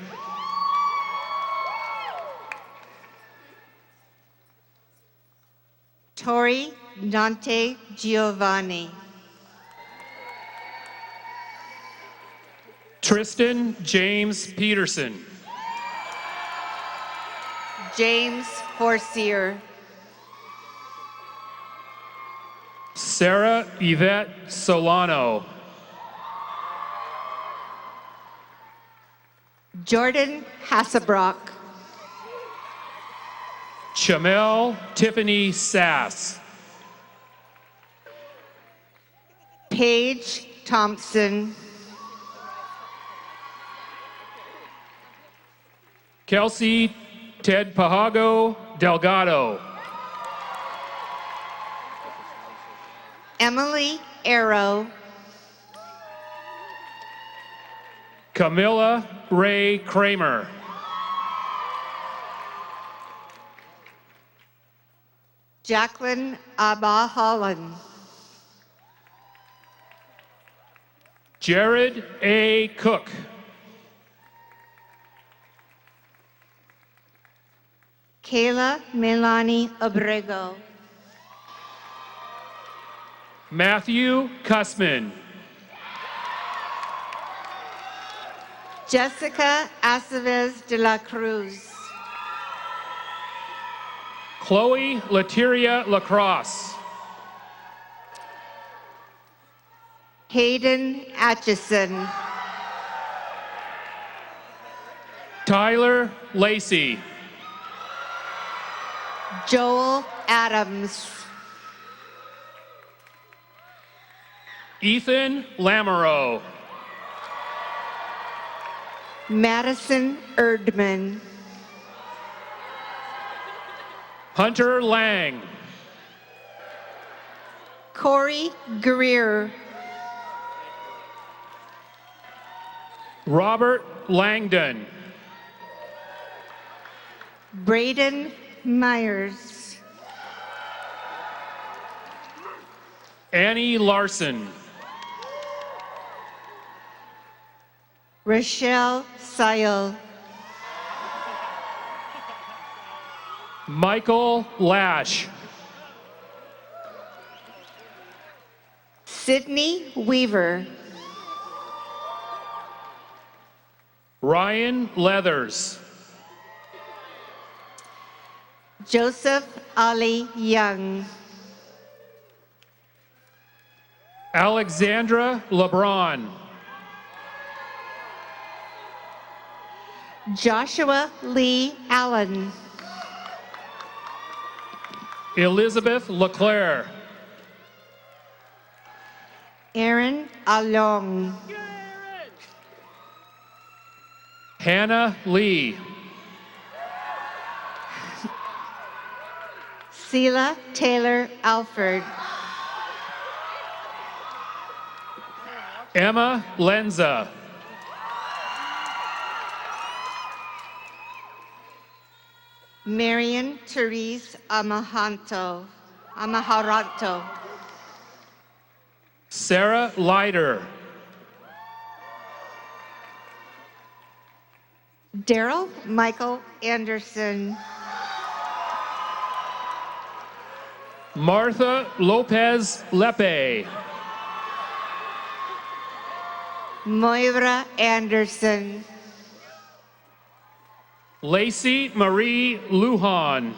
Tori Dante Giovanni. Tristan James Peterson. James Forcier. Sarah Yvette Solano. Jordan Hassebrock. Chamel Tiffany Sass. Paige Thompson. Kelsey Ted Pajago Delgado. Emily Arrow. Camilla Ray Kramer. Jacqueline Abba Holland. Jared A. Cook. Kayla Melanie Abrego. Matthew Cussman. Jessica Aceves de la Cruz. Chloe Latiria Lacrosse. Hayden Atchison. Tyler Lacey. Joel Adams. Ethan Lamoureux. Madison Erdman. Hunter Lang. Corey Greer. Robert Langdon. Braden Myers. Annie Larson. Rochelle Sayel. Michael Lash. Sydney Weaver. Ryan Leathers. Joseph Ali Young. Alexandra LeBron. Joshua Lee Allen. Elizabeth LeClaire. Aaron Along. Hannah Lee. Sela Taylor Alford. Emma Lenza. Marian Therese Amaharanto. Sarah Leiter. Daryl Michael Anderson. Martha Lopez Lepe. Moira Anderson. Lacey Marie Lujan.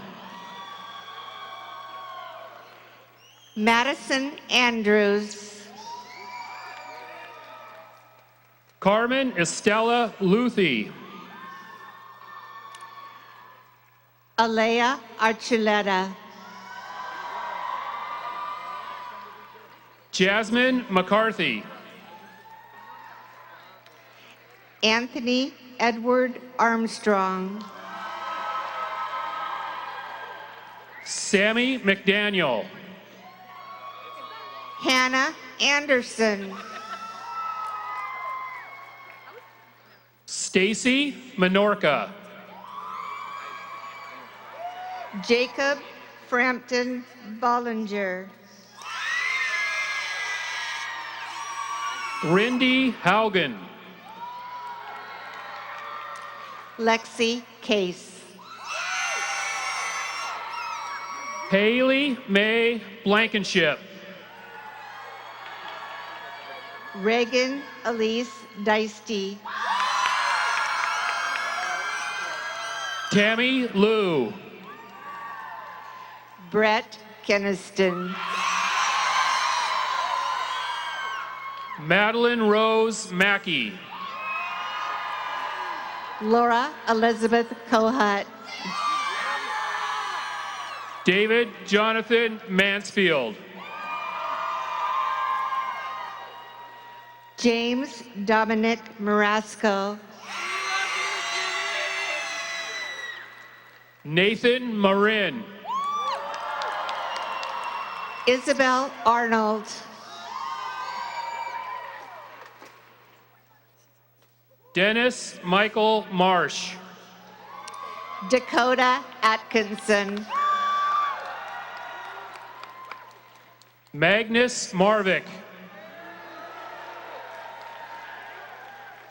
Madison Andrews. Carmen Estella Luthi. Alea Archuleta. Jasmine McCarthy. Anthony Edward Armstrong. Sammy McDaniel. Hannah Anderson. Stacy Menorca. Jacob Frampton Bollinger. Rindy Haugen. Lexi Case. Haley May Blankenship. Reagan Elise Deisty. Tammy Lou. Brett Keniston. Madeline Rose Mackey. Laura Elizabeth Kohat. David Jonathan Mansfield. James Dominic Marasco. Nathan Marin. Isabel Arnold. Dennis Michael Marsh. Dakota Atkinson. Magnus Marvick.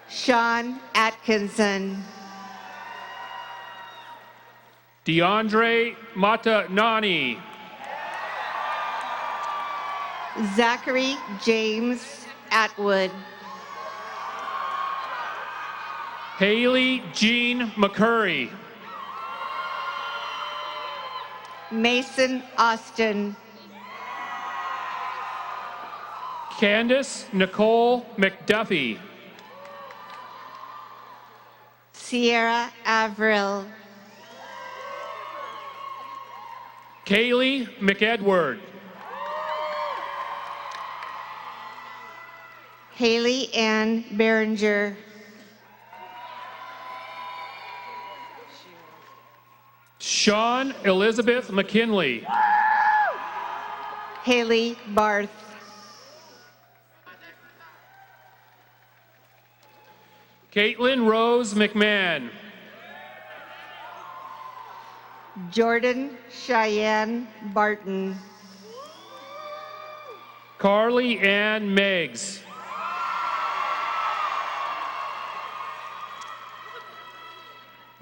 Sean Atkinson. DeAndre Matanani. Zachary James Atwood. Haley Jean McCurry. Mason Austin. Candace Nicole McDuffie. Sierra Avril. Kaylee McEdward. Haley Ann Behringer. Sean Elizabeth McKinley. Haley Barth. Caitlin Rose McMahon. Jordan Cheyenne Barton. Carly Ann Meggs.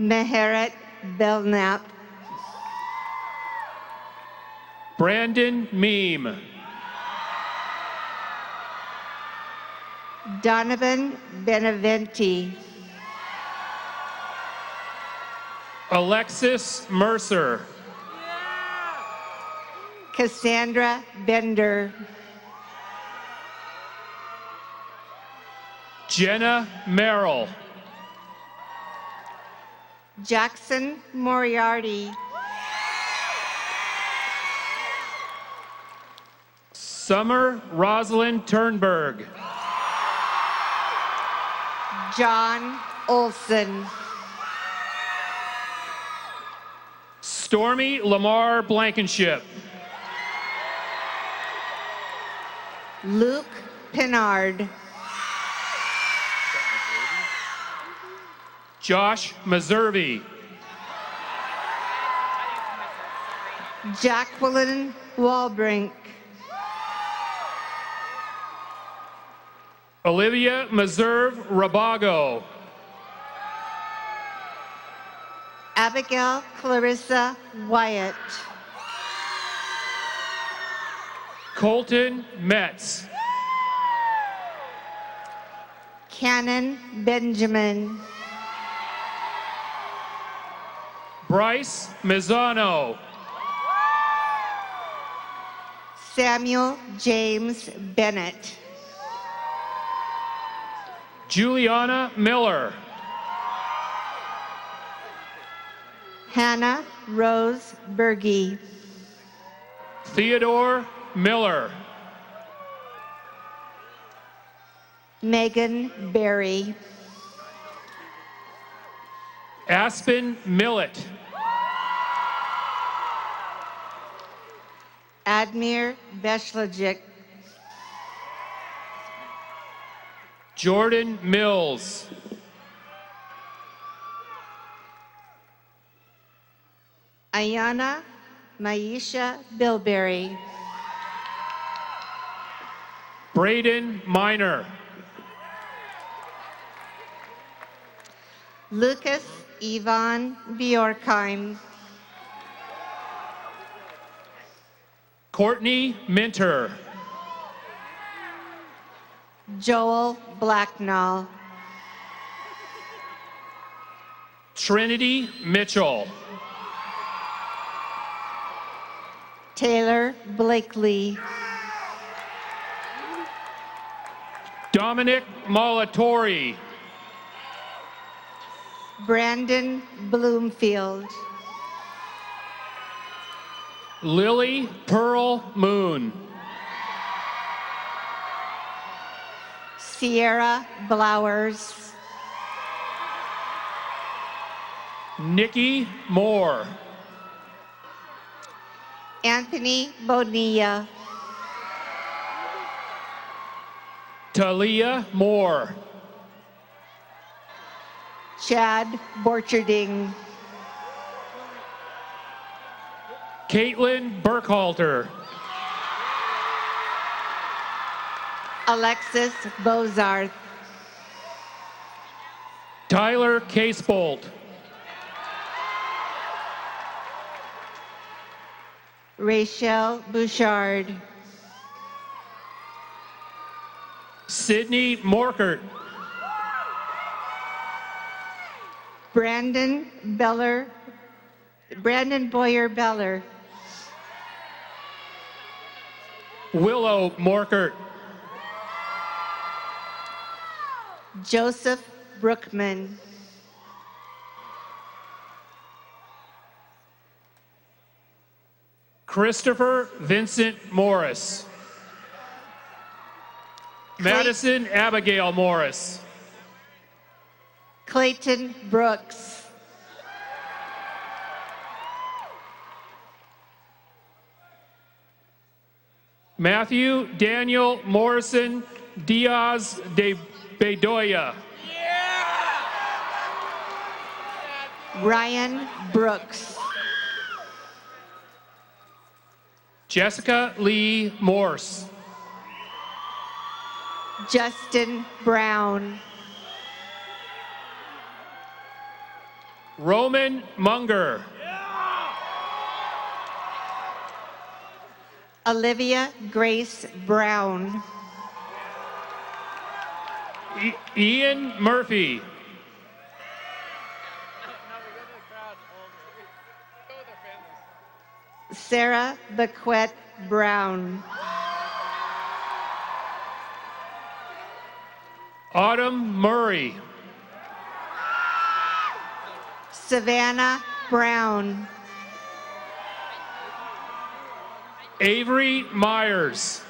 Meheret Belknap. Brandon Meem. Donovan Beneventi. Alexis Mercer. Cassandra Bender. Jenna Merrill. Jackson Moriarty. Summer Rosalind Turnberg. John Olson. Stormy Lamar Blankenship. Luke Pinard. Josh Meservey. Jacqueline Walbrink. Olivia Meserve Rabago. Abigail Clarissa Wyatt. Colton Metz. Cannon Benjamin. Bryce Mizzano. Samuel James Bennett. Juliana Miller. Hannah Rose Berge. Theodore Miller. Megan Berry. Aspen Millett. Admir Beshlajic. Jordan Mills. Ayana Maisha Bilberry. Braden Miner. Lucas Ivan Bjorkheim. Courtney Minter. Joel Blacknall. Trinity Mitchell. Taylor Blakely. Dominic Molatori. Brandon Bloomfield. Lily Pearl Moon. Sierra Blowers. Nikki Moore. Anthony Bonilla. Talia Moore. Chad Borcherding. Caitlin Burkhalter. Alexis Bozarth. Tyler Casebolt. Rachel Bouchard. Sydney Morkert. Brandon Boyer Beller. Willow Morkert. Joseph Brookman. Christopher Vincent Morris. Madison Abigail Morris. Clayton Brooks. Matthew Daniel Morrison Diaz de Bedoya. Ryan Brooks. Jessica Lee Morse. Justin Brown. Roman Munger. Olivia Grace Brown. Ian Murphy. Sarah Bequette Brown. Autumn Murray. Savannah Brown. Avery Myers.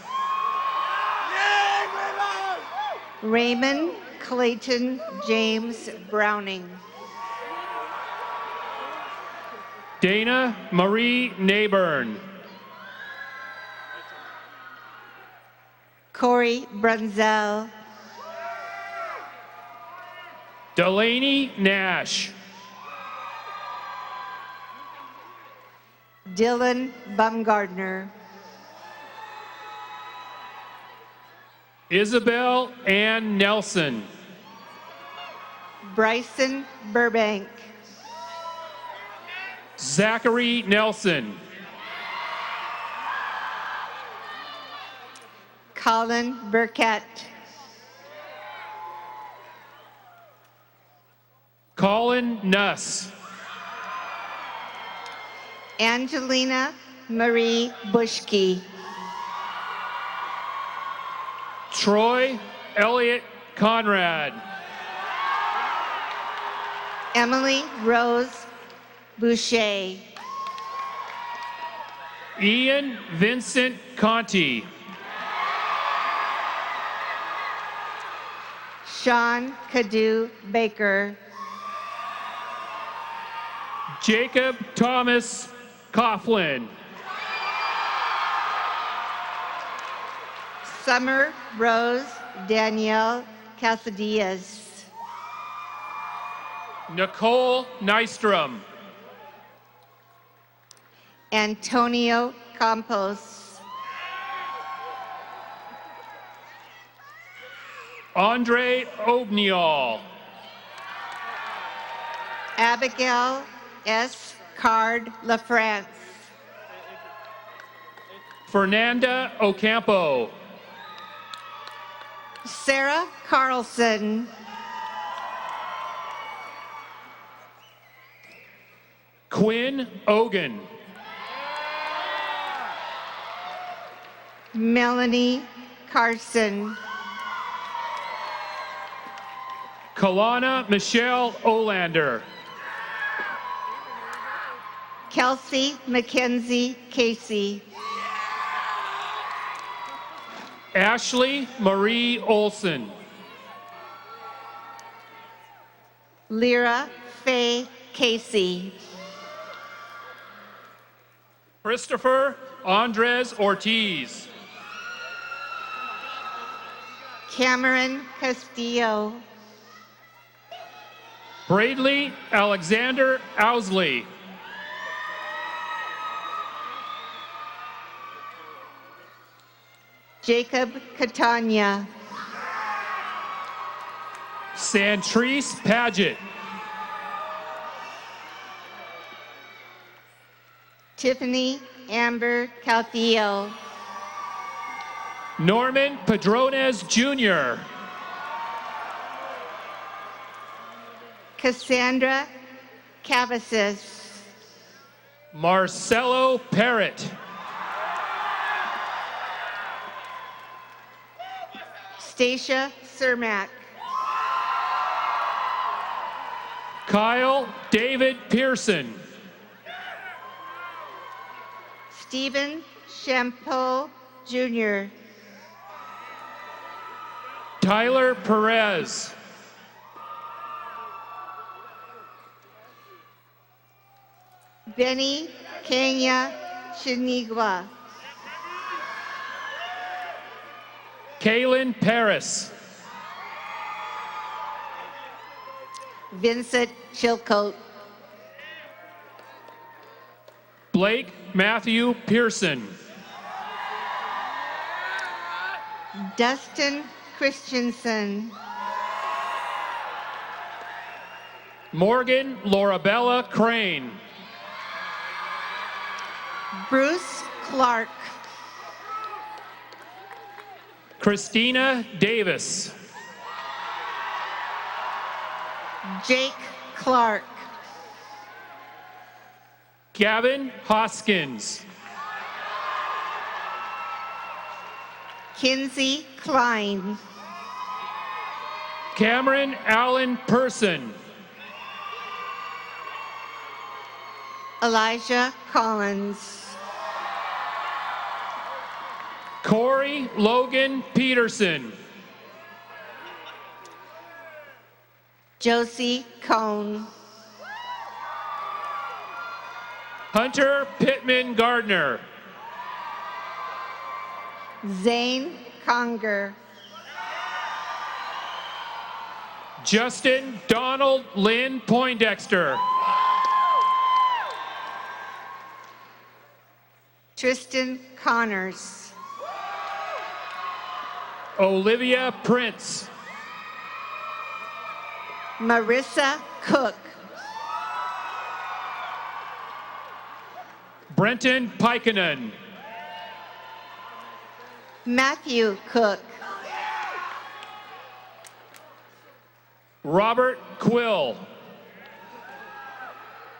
Raymond Clayton James Browning. Dana Marie Nayburn. Corey Brunzel. Delaney Nash. Dylan Bumgardner. Isabel Ann Nelson. Bryson Burbank. Zachary Nelson. Colin Burkett. Colin Nuss. Angelina Marie Bushke. Troy Elliott Conrad. Emily Rose Boucher. Ian Vincent Conti. Sean Cadu Baker. Jacob Thomas Coughlin. Summer Rose Danielle Casadillas. Nicole Nystrom. Antonio Campos. Andre Obniol. Abigail S. Card LaFrance. Fernanda Ocampo. Sarah Carlson. Quinn Ogan. Melanie Carson. Kalana Michelle Olander. Kelsey Mackenzie Casey. Ashley Marie Olson. Lyra Faye Casey. Christopher Andres Ortiz. Cameron Castillo. Bradley Alexander Owsley. Jacob Catania. Santrice Paget. Tiffany Amber Caltheo. Norman Padrones Jr. Cassandra Cavasis. Marcelo Parrott. Stacia Cermak. Kyle David Pearson. Stephen Champeau Jr. Tyler Perez. Benny Kenya Chinigua. Kaylin Paris. Vincent Chilcote. Blake Matthew Pearson. Dustin Christensen. Morgan Laurabella Crane. Bruce Clark. Christina Davis. Jake Clark. Gavin Hoskins. Kinsey Klein. Cameron Allen Person. Elijah Collins. Corey Logan Peterson. Josie Cone. Hunter Pittman Gardner. Zane Conger. Justin Donald Lynn Poindexter. Tristan Connors. Olivia Prince. Marissa Cook. Brenton Pikinen. Matthew Cook. Robert Quill.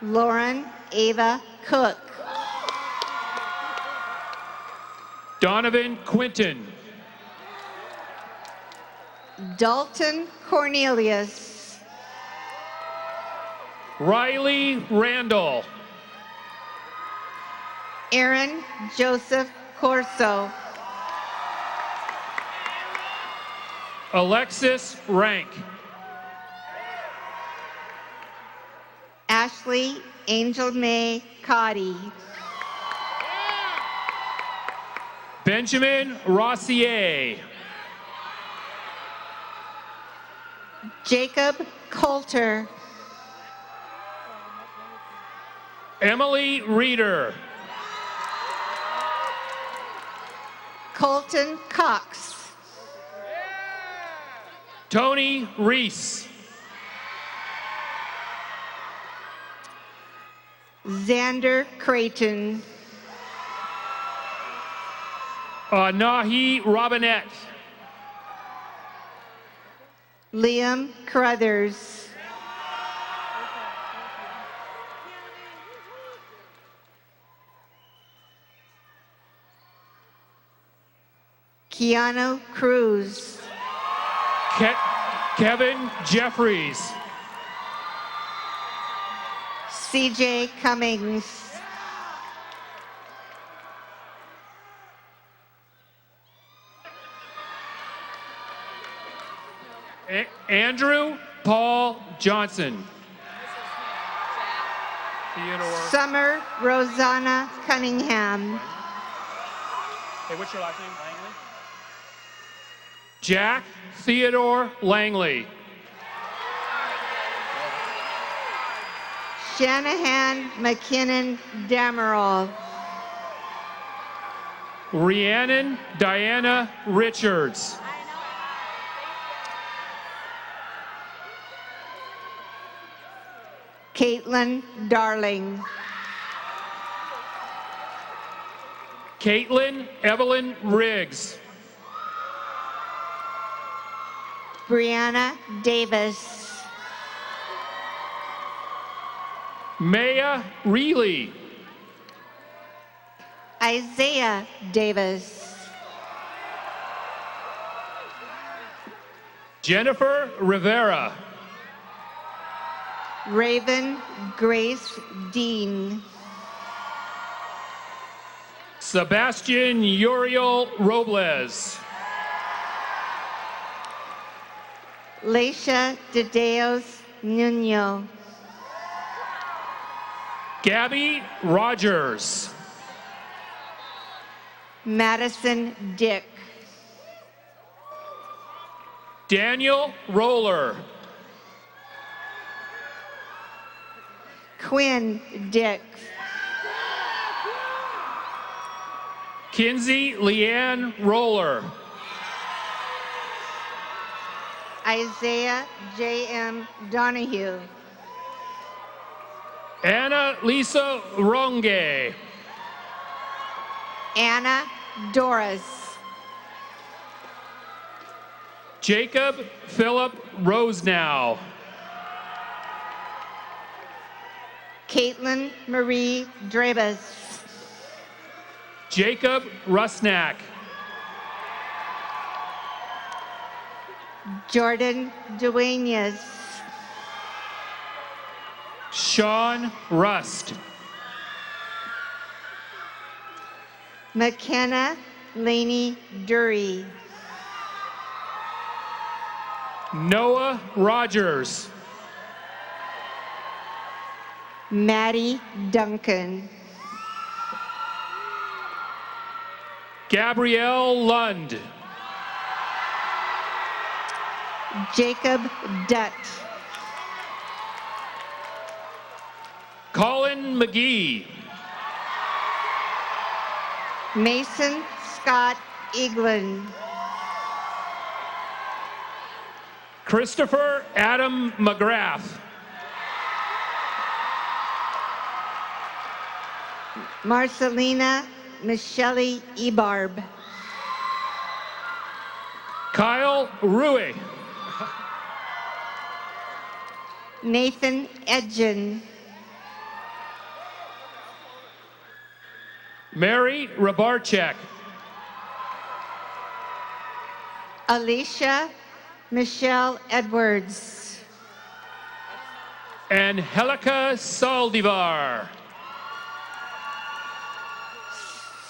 Lauren Ava Cook. Donovan Quinton. Dalton Cornelius. Riley Randall. Aaron Joseph Corso. Alexis Rank. Ashley Angel May Cotty. Benjamin Rossier. Jacob Coulter. Emily Reeder. Colton Cox. Tony Reese. Xander Creighton. Nahi Robinette. Liam Carruthers. Keanu Cruz. Kevin Jeffries. CJ Cummings. Andrew Paul Johnson. Theodore. Summer Rosanna Cunningham. Hey, what's your last name? Langley. Jack Theodore Langley. Shanahan McKinnon Damerol. Rhiannon Diana Richards. Caitlin Darling. Caitlin Evelyn Riggs. Brianna Davis. Maya Reilly. Isaiah Davis. Jennifer Rivera. Raven Grace Dean. Sebastian Uriel Robles. Leisha DeDeos Nuno. Gabby Rogers. Madison Dick. Daniel Roller. Quinn Dick. Kinsey Leanne Roller. Isaiah J.M. Donahue. Anna Lisa Ronge. Anna Doris. Jacob Philip Rosenow. Caitlin Marie Drebus. Jacob Rusnak. Jordan Duenas. Sean Rust. McKenna Laney Dury. Noah Rogers. Maddie Duncan. Gabrielle Lund. Jacob Dutt. Colin McGee. Mason Scott Eaglin. Christopher Adam McGrath. Marcelina Michelle Ebarb. Kyle Rui. Nathan Edgen. Mary Rabarchek. Alicia Michelle Edwards. And Helika Saldivar.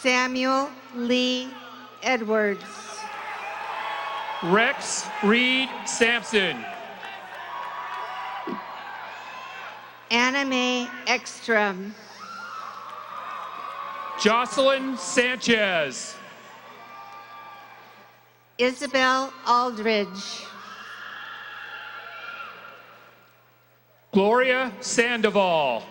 Samuel Lee Edwards. Rex Reed Sampson. Anna Mae Ekstrom. Jocelyn Sanchez. Isabel Aldridge. Gloria Sandoval.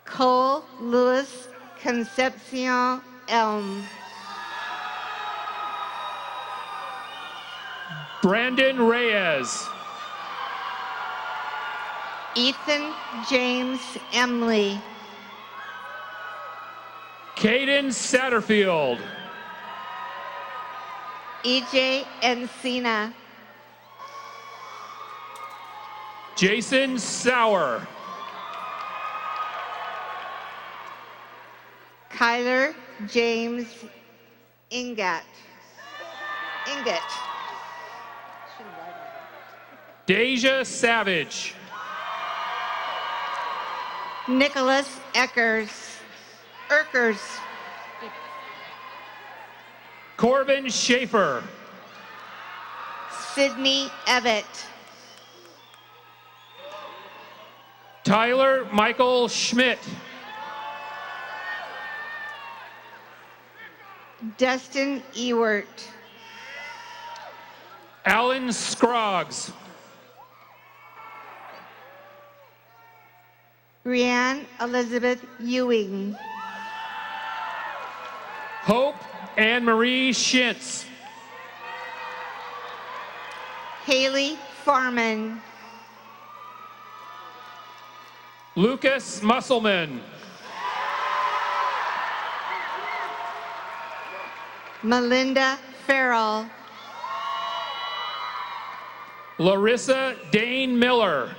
Cole Lewis Concepcion Elm. Brandon Reyes. Ethan James Emily. Caden Satterfield. EJ Encina. Jason Sauer. Kyler James Ingat. Deja Savage. Nicholas Erkers. Corbin Schaefer. Sydney Evett. Tyler Michael Schmidt. Dustin Ewert. Alan Scroggs. Brianne Elizabeth Ewing. Hope Anne Marie Schintz. Haley Farman. Lucas Musselman. Melinda Farrell. Larissa Dane Miller.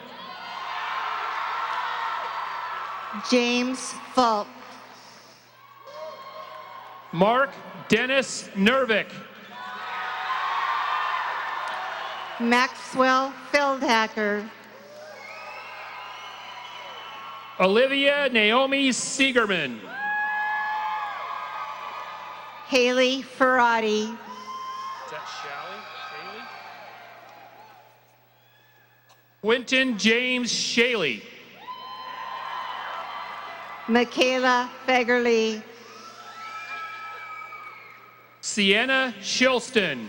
James Fulp. Mark Dennis Nervik. Maxwell Feldhacker. Olivia Naomi Siegerman. Haley Ferrati. Is that Haley? Quentin James Shaley. Michaela Fagerly. Sienna Shilston.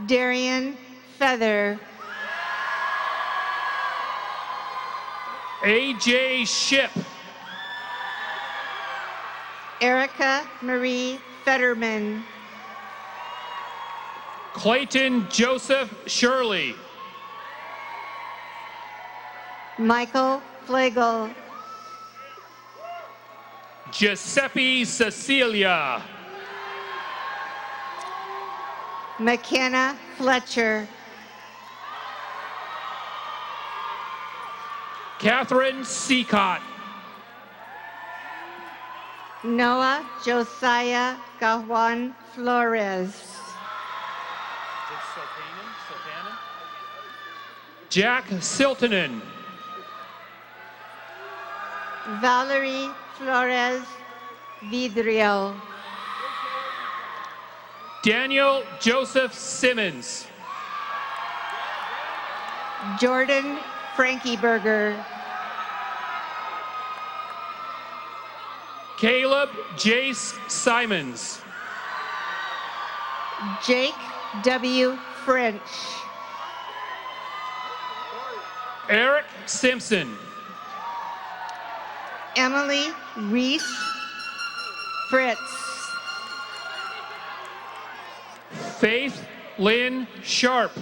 Darian Feather. AJ Ship. Erica Marie Fetterman. Clayton Joseph Shirley. Michael Flegel. Giuseppe Cecilia. McKenna Fletcher. Catherine Seacott. Noah Josiah Gawan Flores. Jack Siltonen. Valerie Flores Vidrio. Daniel Joseph Simmons. Jordan Frankieberger. Caleb Jace Simons. Jake W. French. Eric Simpson. Emily Reese Fritz. Faith Lynn Sharp.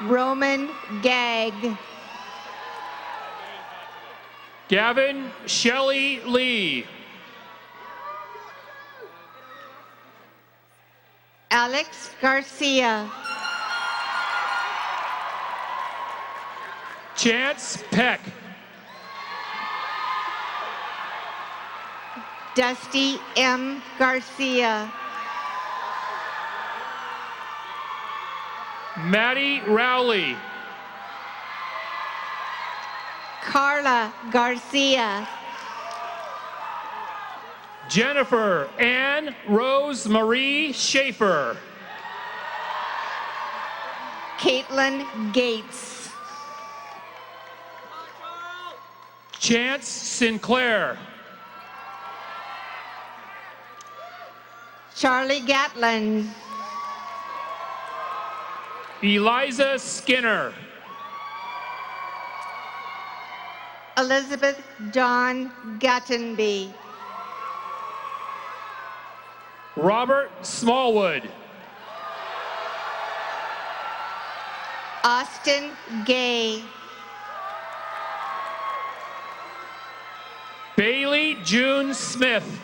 Roman Gag. Gavin Shelley Lee. Alex Garcia. Chance Peck. Dusty M. Garcia. Maddie Rowley. Carla Garcia. Jennifer Ann Rose Marie Schaefer. Caitlin Gates. Chance Sinclair. Charlie Gatlin. Eliza Skinner. Elizabeth Dawn Gattenby. Robert Smallwood. Austin Gay. Bailey June Smith.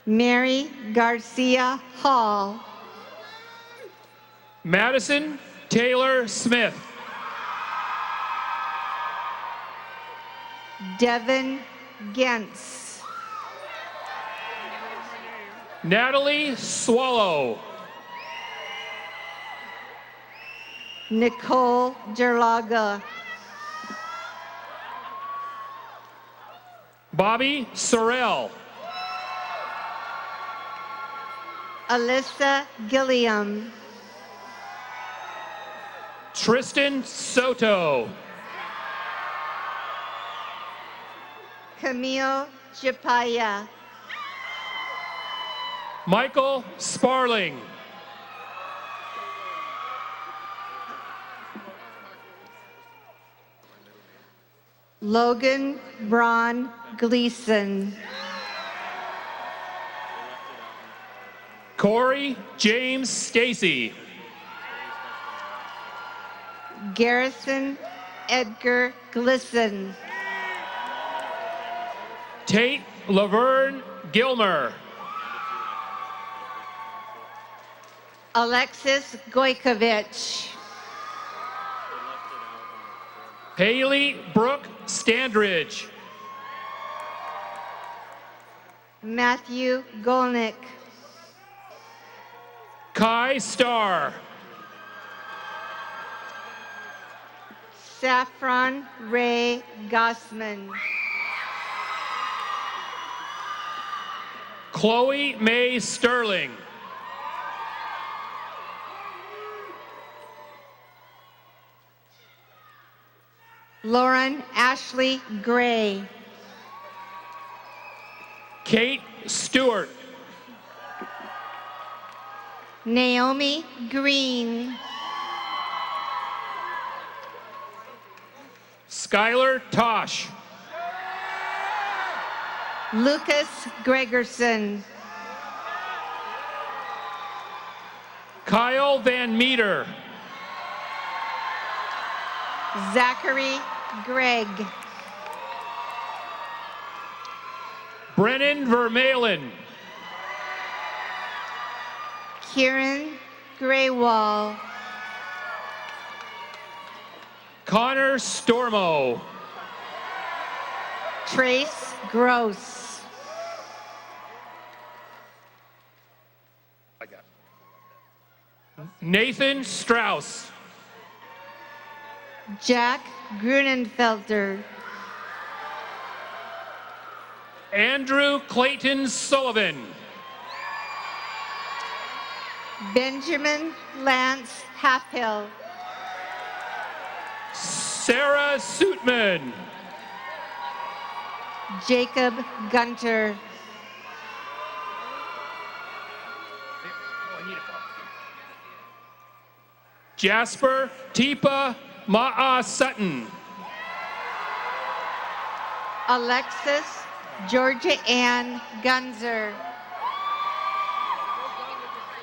Mary Garcia Hall. Madison Taylor Smith. Devin Gentz. Natalie Swallow. Nicole Derlaga. Bobby Sorrell. Alyssa Gilliam. Tristan Soto. Camille Chapaya. Michael Sparling. Logan Braun Gleason. Corey James Stacy. Garrison Edgar Glisson. Tate Laverne Gilmer. Alexis Goikovich. Haley Brooke Standridge. Matthew Golnick. Kai Starr. Saffron Ray Gossman. Chloe Mae Sterling. Lauren Ashley Gray. Kate Stewart. Naomi Green. Skylar Tosh. Lucas Gregerson. Kyle Van Meter. Zachary Gregg. Brennan Vermeulen. Kieran Graywall. Connor Stormo. Trace Gross. Nathan Strauss. Jack Grunenfelter. Andrew Clayton Sullivan. Benjamin Lance Halfhill. Sarah Suitman. Jacob Gunter. Jasper Tipa Ma'a Sutton. Alexis Georgia Ann Gunzer.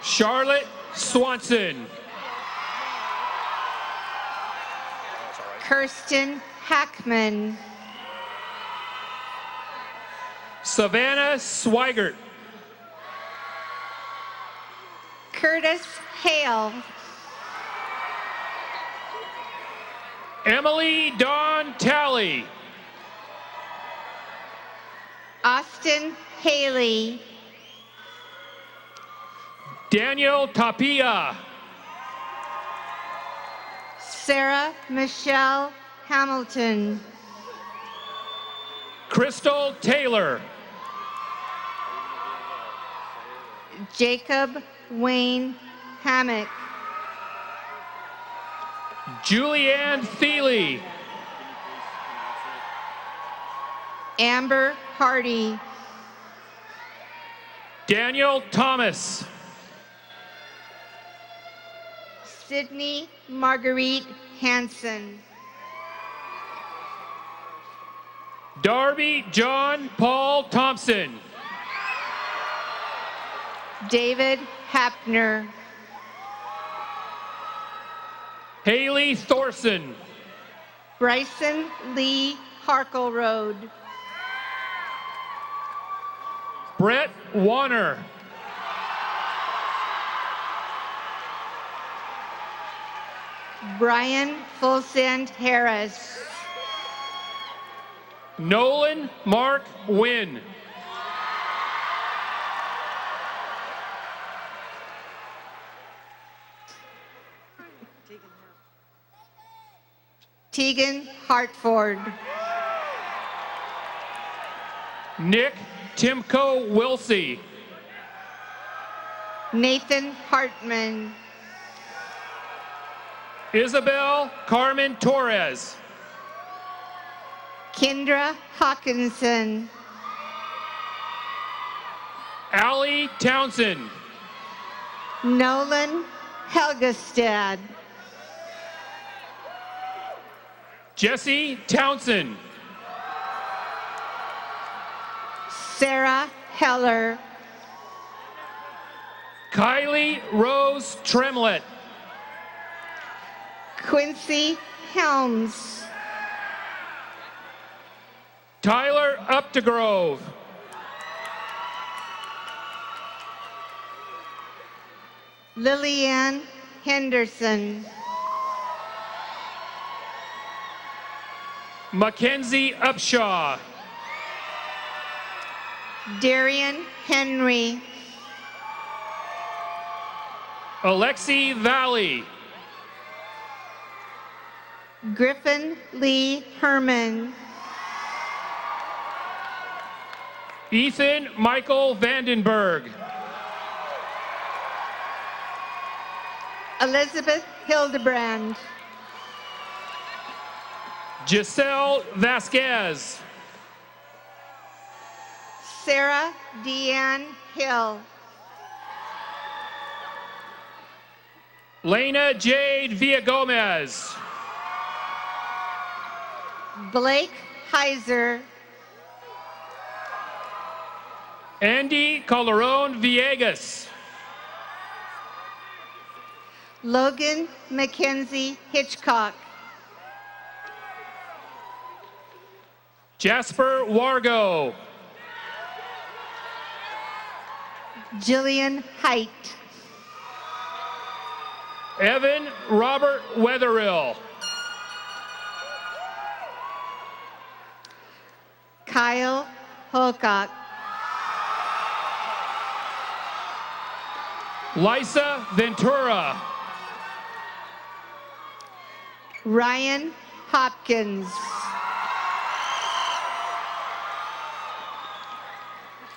Charlotte Swanson. Kirsten Hackman. Savannah Swigert. Curtis Hale. Emily Dawn Talley. Austin Haley. Daniel Tapia. Sarah Michelle Hamilton. Crystal Taylor. Jacob Wayne Hammock. Julianne Thiele. Amber Hardy. Daniel Thomas. Sydney Marguerite Hanson. Darby John Paul Thompson. David Hapner. Haley Thorson. Bryson Lee Harkleroad. Brett Warner. Brian Fulsand Harris. Nolan Mark Wynn. Tegan Hartford. Nick Timko Wilsey. Nathan Hartman. Isabel Carmen Torres. Kendra Hawkinson. Allie Townsend. Nolan Helgestad. Jesse Townsend. Sarah Heller. Kylie Rose Tremlett. Quincy Helms. Tyler Updegrove. Lillian Henderson. Mackenzie Upshaw. Darian Henry. Alexi Valley. Griffin Lee Herman. Ethan Michael Vandenberg. Elizabeth Hildebrand. Giselle Vasquez. Sarah Deanne Hill. Lena Jade Villagomez. Blake Heiser. Andy Calderon Villegas. Logan Mackenzie Hitchcock. Jasper Wargo. Jillian Height. Evan Robert Wetherill. Kyle Holcock. Lisa Ventura. Ryan Hopkins.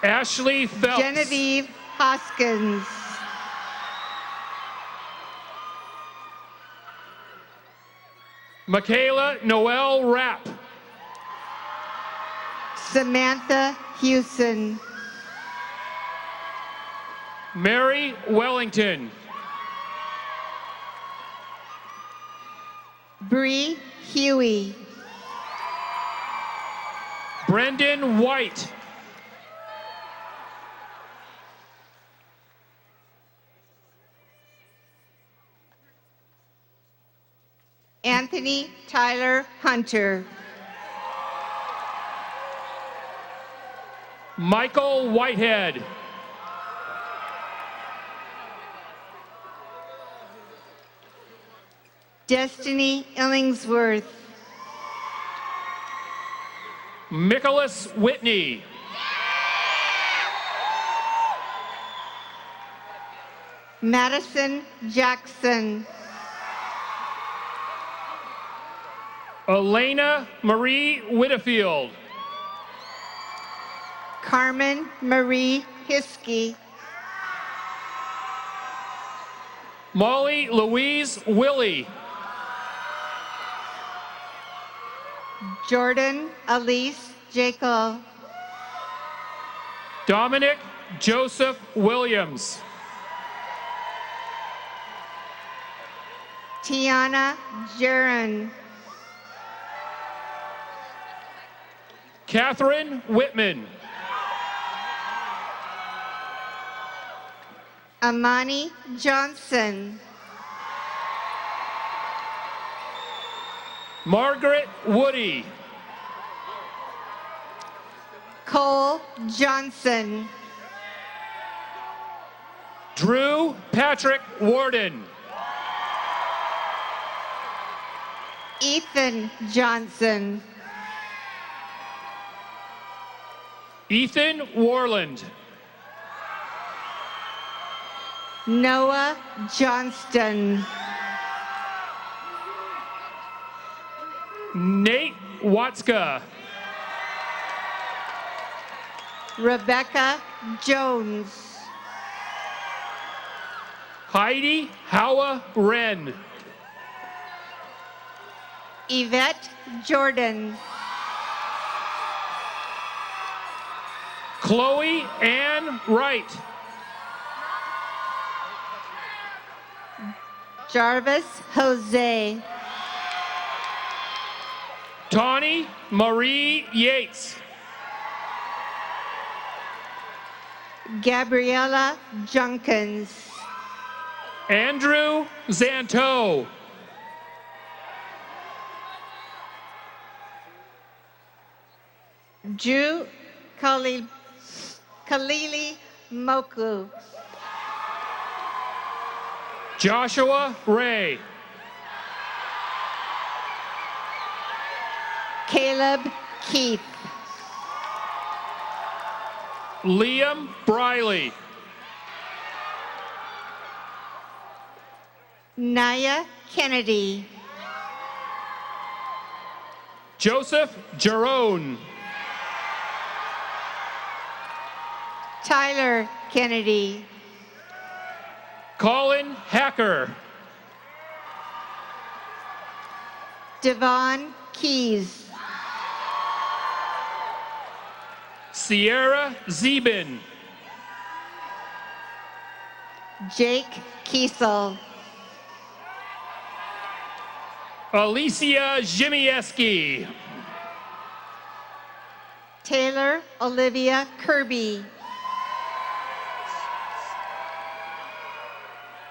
Ashley Phelps. Genevieve Hoskins. Michaela Noel Rapp. Samantha Hewson. Mary Wellington. Bree Huey. Brendan White. Anthony Tyler Hunter. Michael Whitehead. Destiny Illingsworth. Nicholas Whitney. Madison Jackson. Elena Marie Whitfield. Carmen Marie Hiskey. Molly Louise Willie. Jordan Elise Jekyll. Dominic Joseph Williams. Tiana Jaron. Catherine Whitman. Amani Johnson. Margaret Woody. Cole Johnson. Drew Patrick Warden. Ethan Johnson. Ethan Warland. Noah Johnston. Nate Watska. Rebecca Jones. Heidi Howa Wren. Yvette Jordan. Chloe Ann Wright. Jarvis Jose. Tawny Marie Yates. Gabriella Junkins. Andrew Zanto. Drew Kalili Moku. Joshua Ray. Caleb Keith. Liam Briley. Naya Kennedy. Joseph Jerome. Tyler Kennedy. Colin Hacker. Devon Keys. Sierra Zeben. Jake Kiesel. Alicia Jimieski. Taylor Olivia Kirby.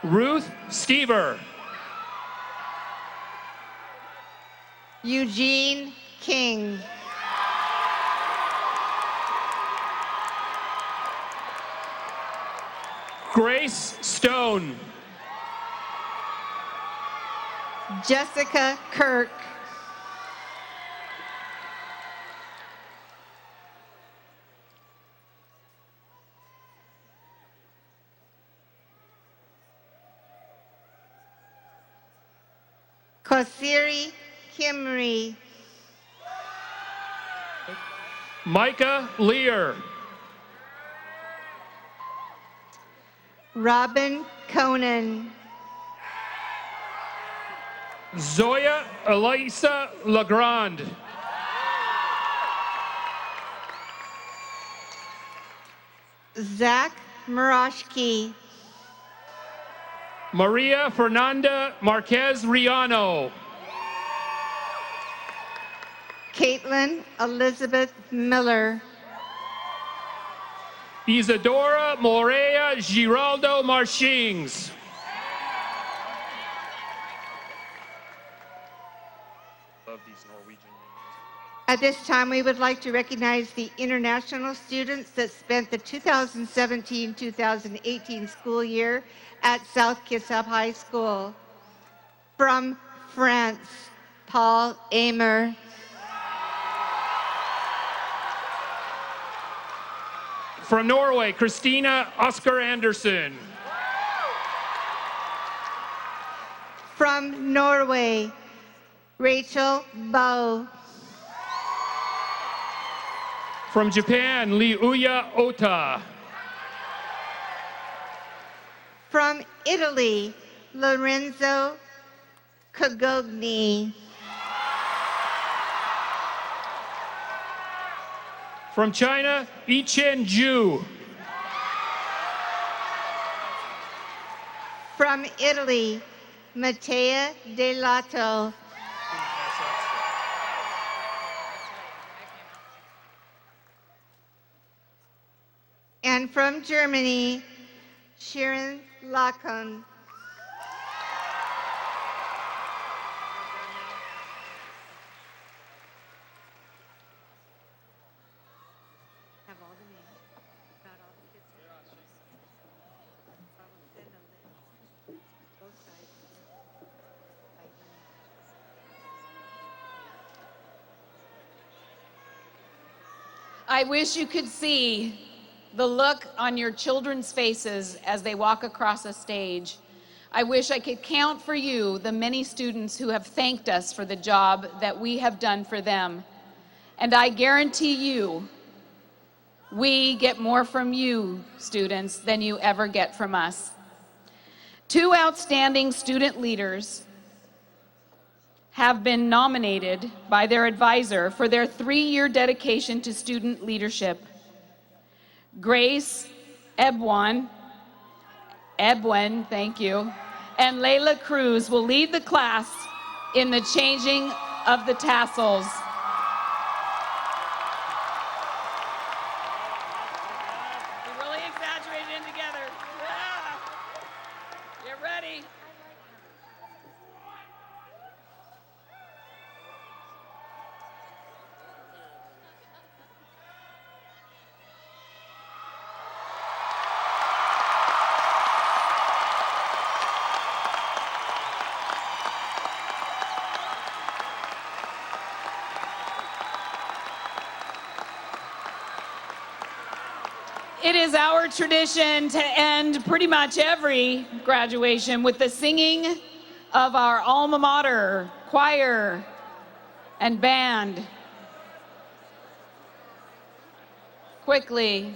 Ruth Stever. Eugene King. Grace Stone. Jessica Kirk. Kosiri Kimry. Micah Lear. Robin Conan. Zoya Elisa Legrand. Zach Murashki. Maria Fernanda Marquez Riano. Caitlin Elizabeth Miller. Isadora Morea Giraldo Marchings. Love these Norwegian names. At this time, we would like to recognize the international students that spent the 2017-2018 school year at South Kitsap High School. From France, Paul Amer. From Norway, Christina Oscar Anderson. From Norway, Rachel Bow. From Japan, Liuya Ota. From Italy, Lorenzo Cogogni. From China, Yichen Zhu. From Italy, Matteo Delato. And from Germany, Sharon Lacon. Have all the names, not all the kids. Both sides. I wish you could see the look on your children's faces as they walk across a stage. I wish I could count for you the many students who have thanked us for the job that we have done for them. And I guarantee you, we get more from you, students, than you ever get from us. Two outstanding student leaders have been nominated by their advisor for their 3-year dedication to student leadership. Grace Ebwen, thank you, and Layla Cruz will lead the class in the changing of the tassels. We really exaggerated in together. Yeah. Get ready. It is our tradition to end pretty much every graduation with the singing of our alma mater, choir, and band. Quickly.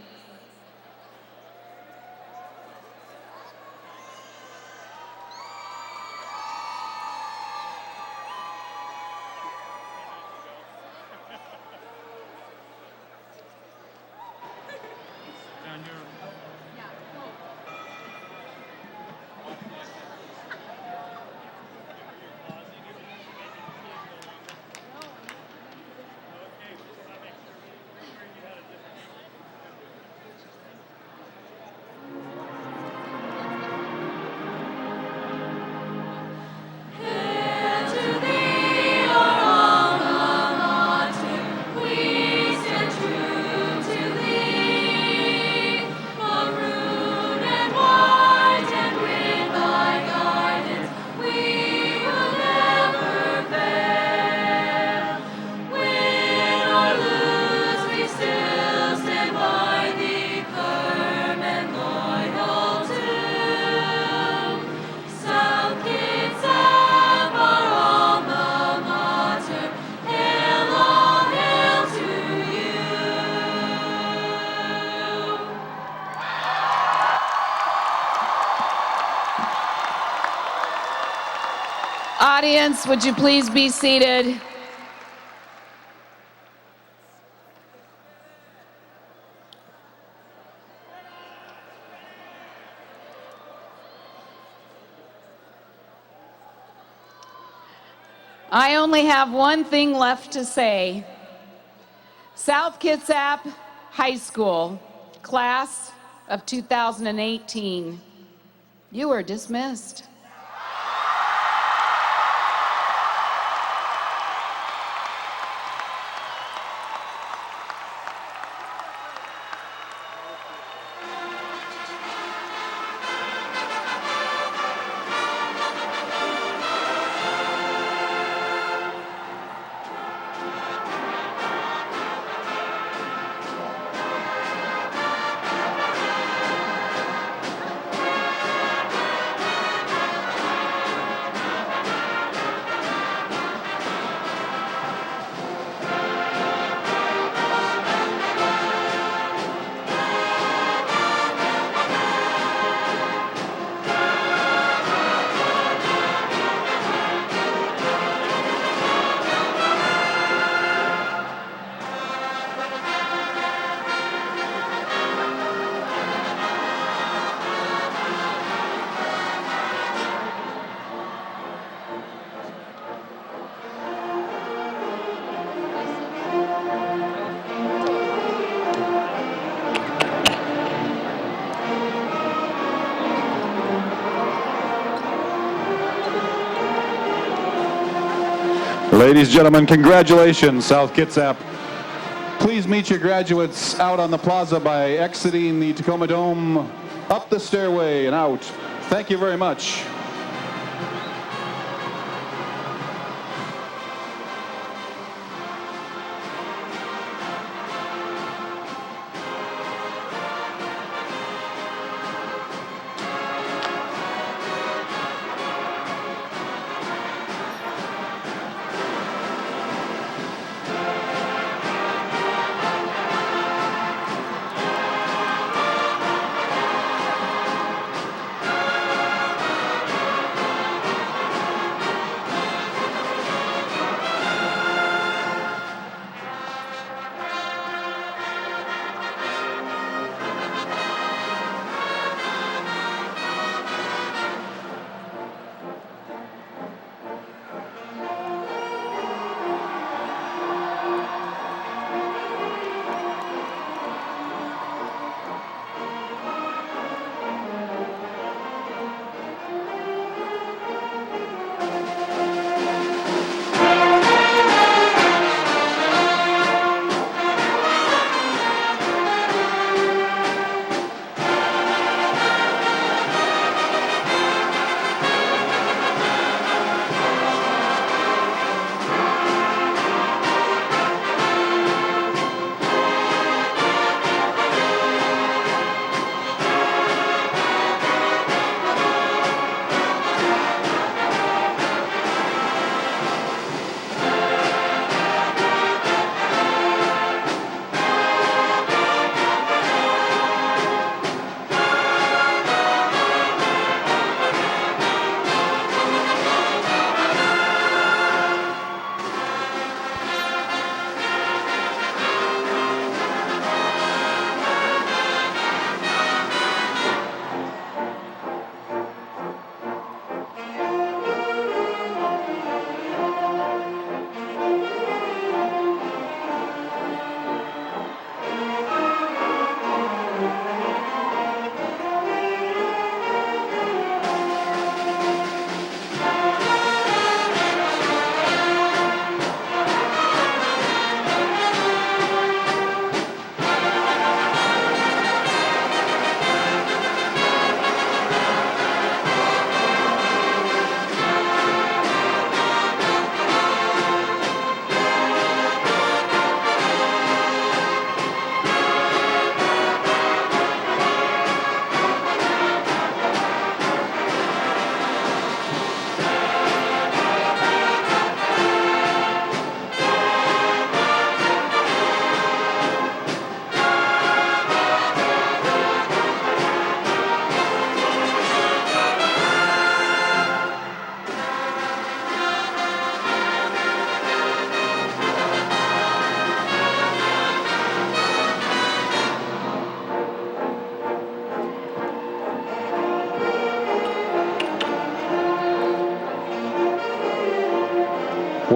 Audience, would you please be seated? I only have one thing left to say. South Kitsap High School, class of 2018, you are dismissed. Ladies and gentlemen, congratulations, South Kitsap. Please meet your graduates out on the plaza by exiting the Tacoma Dome, up the stairway and out. Thank you very much.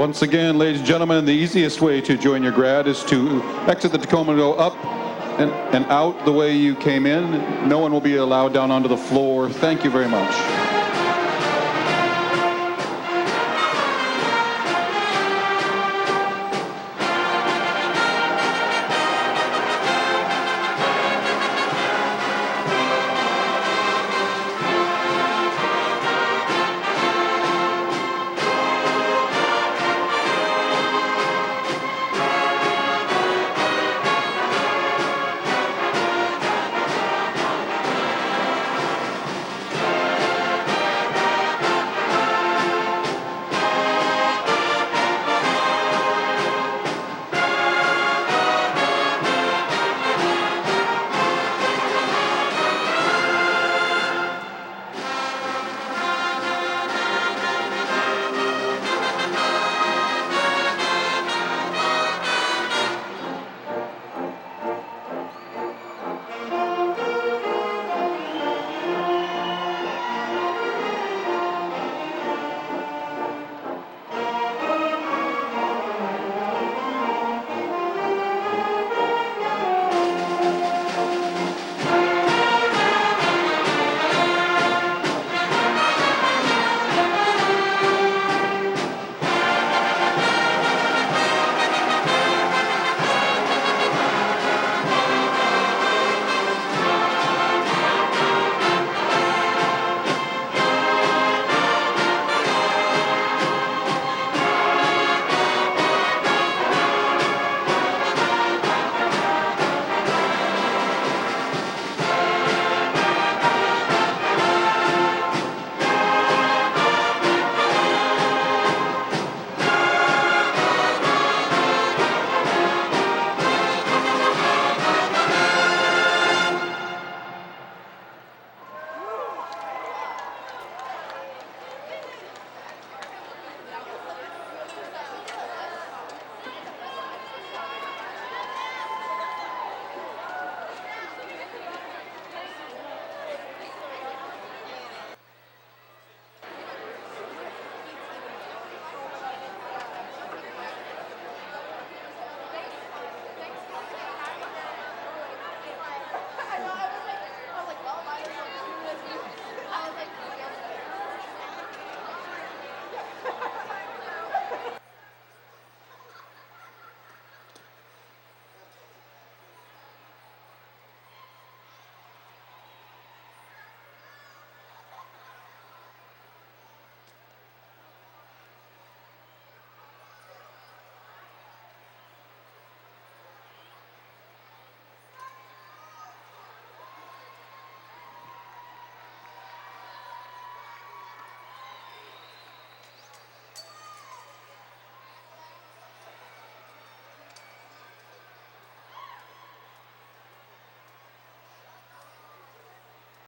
Once again, ladies and gentlemen, the easiest way to join your grad is to exit the Tacoma and go up and out the way you came in. No one will be allowed down onto the floor. Thank you very much.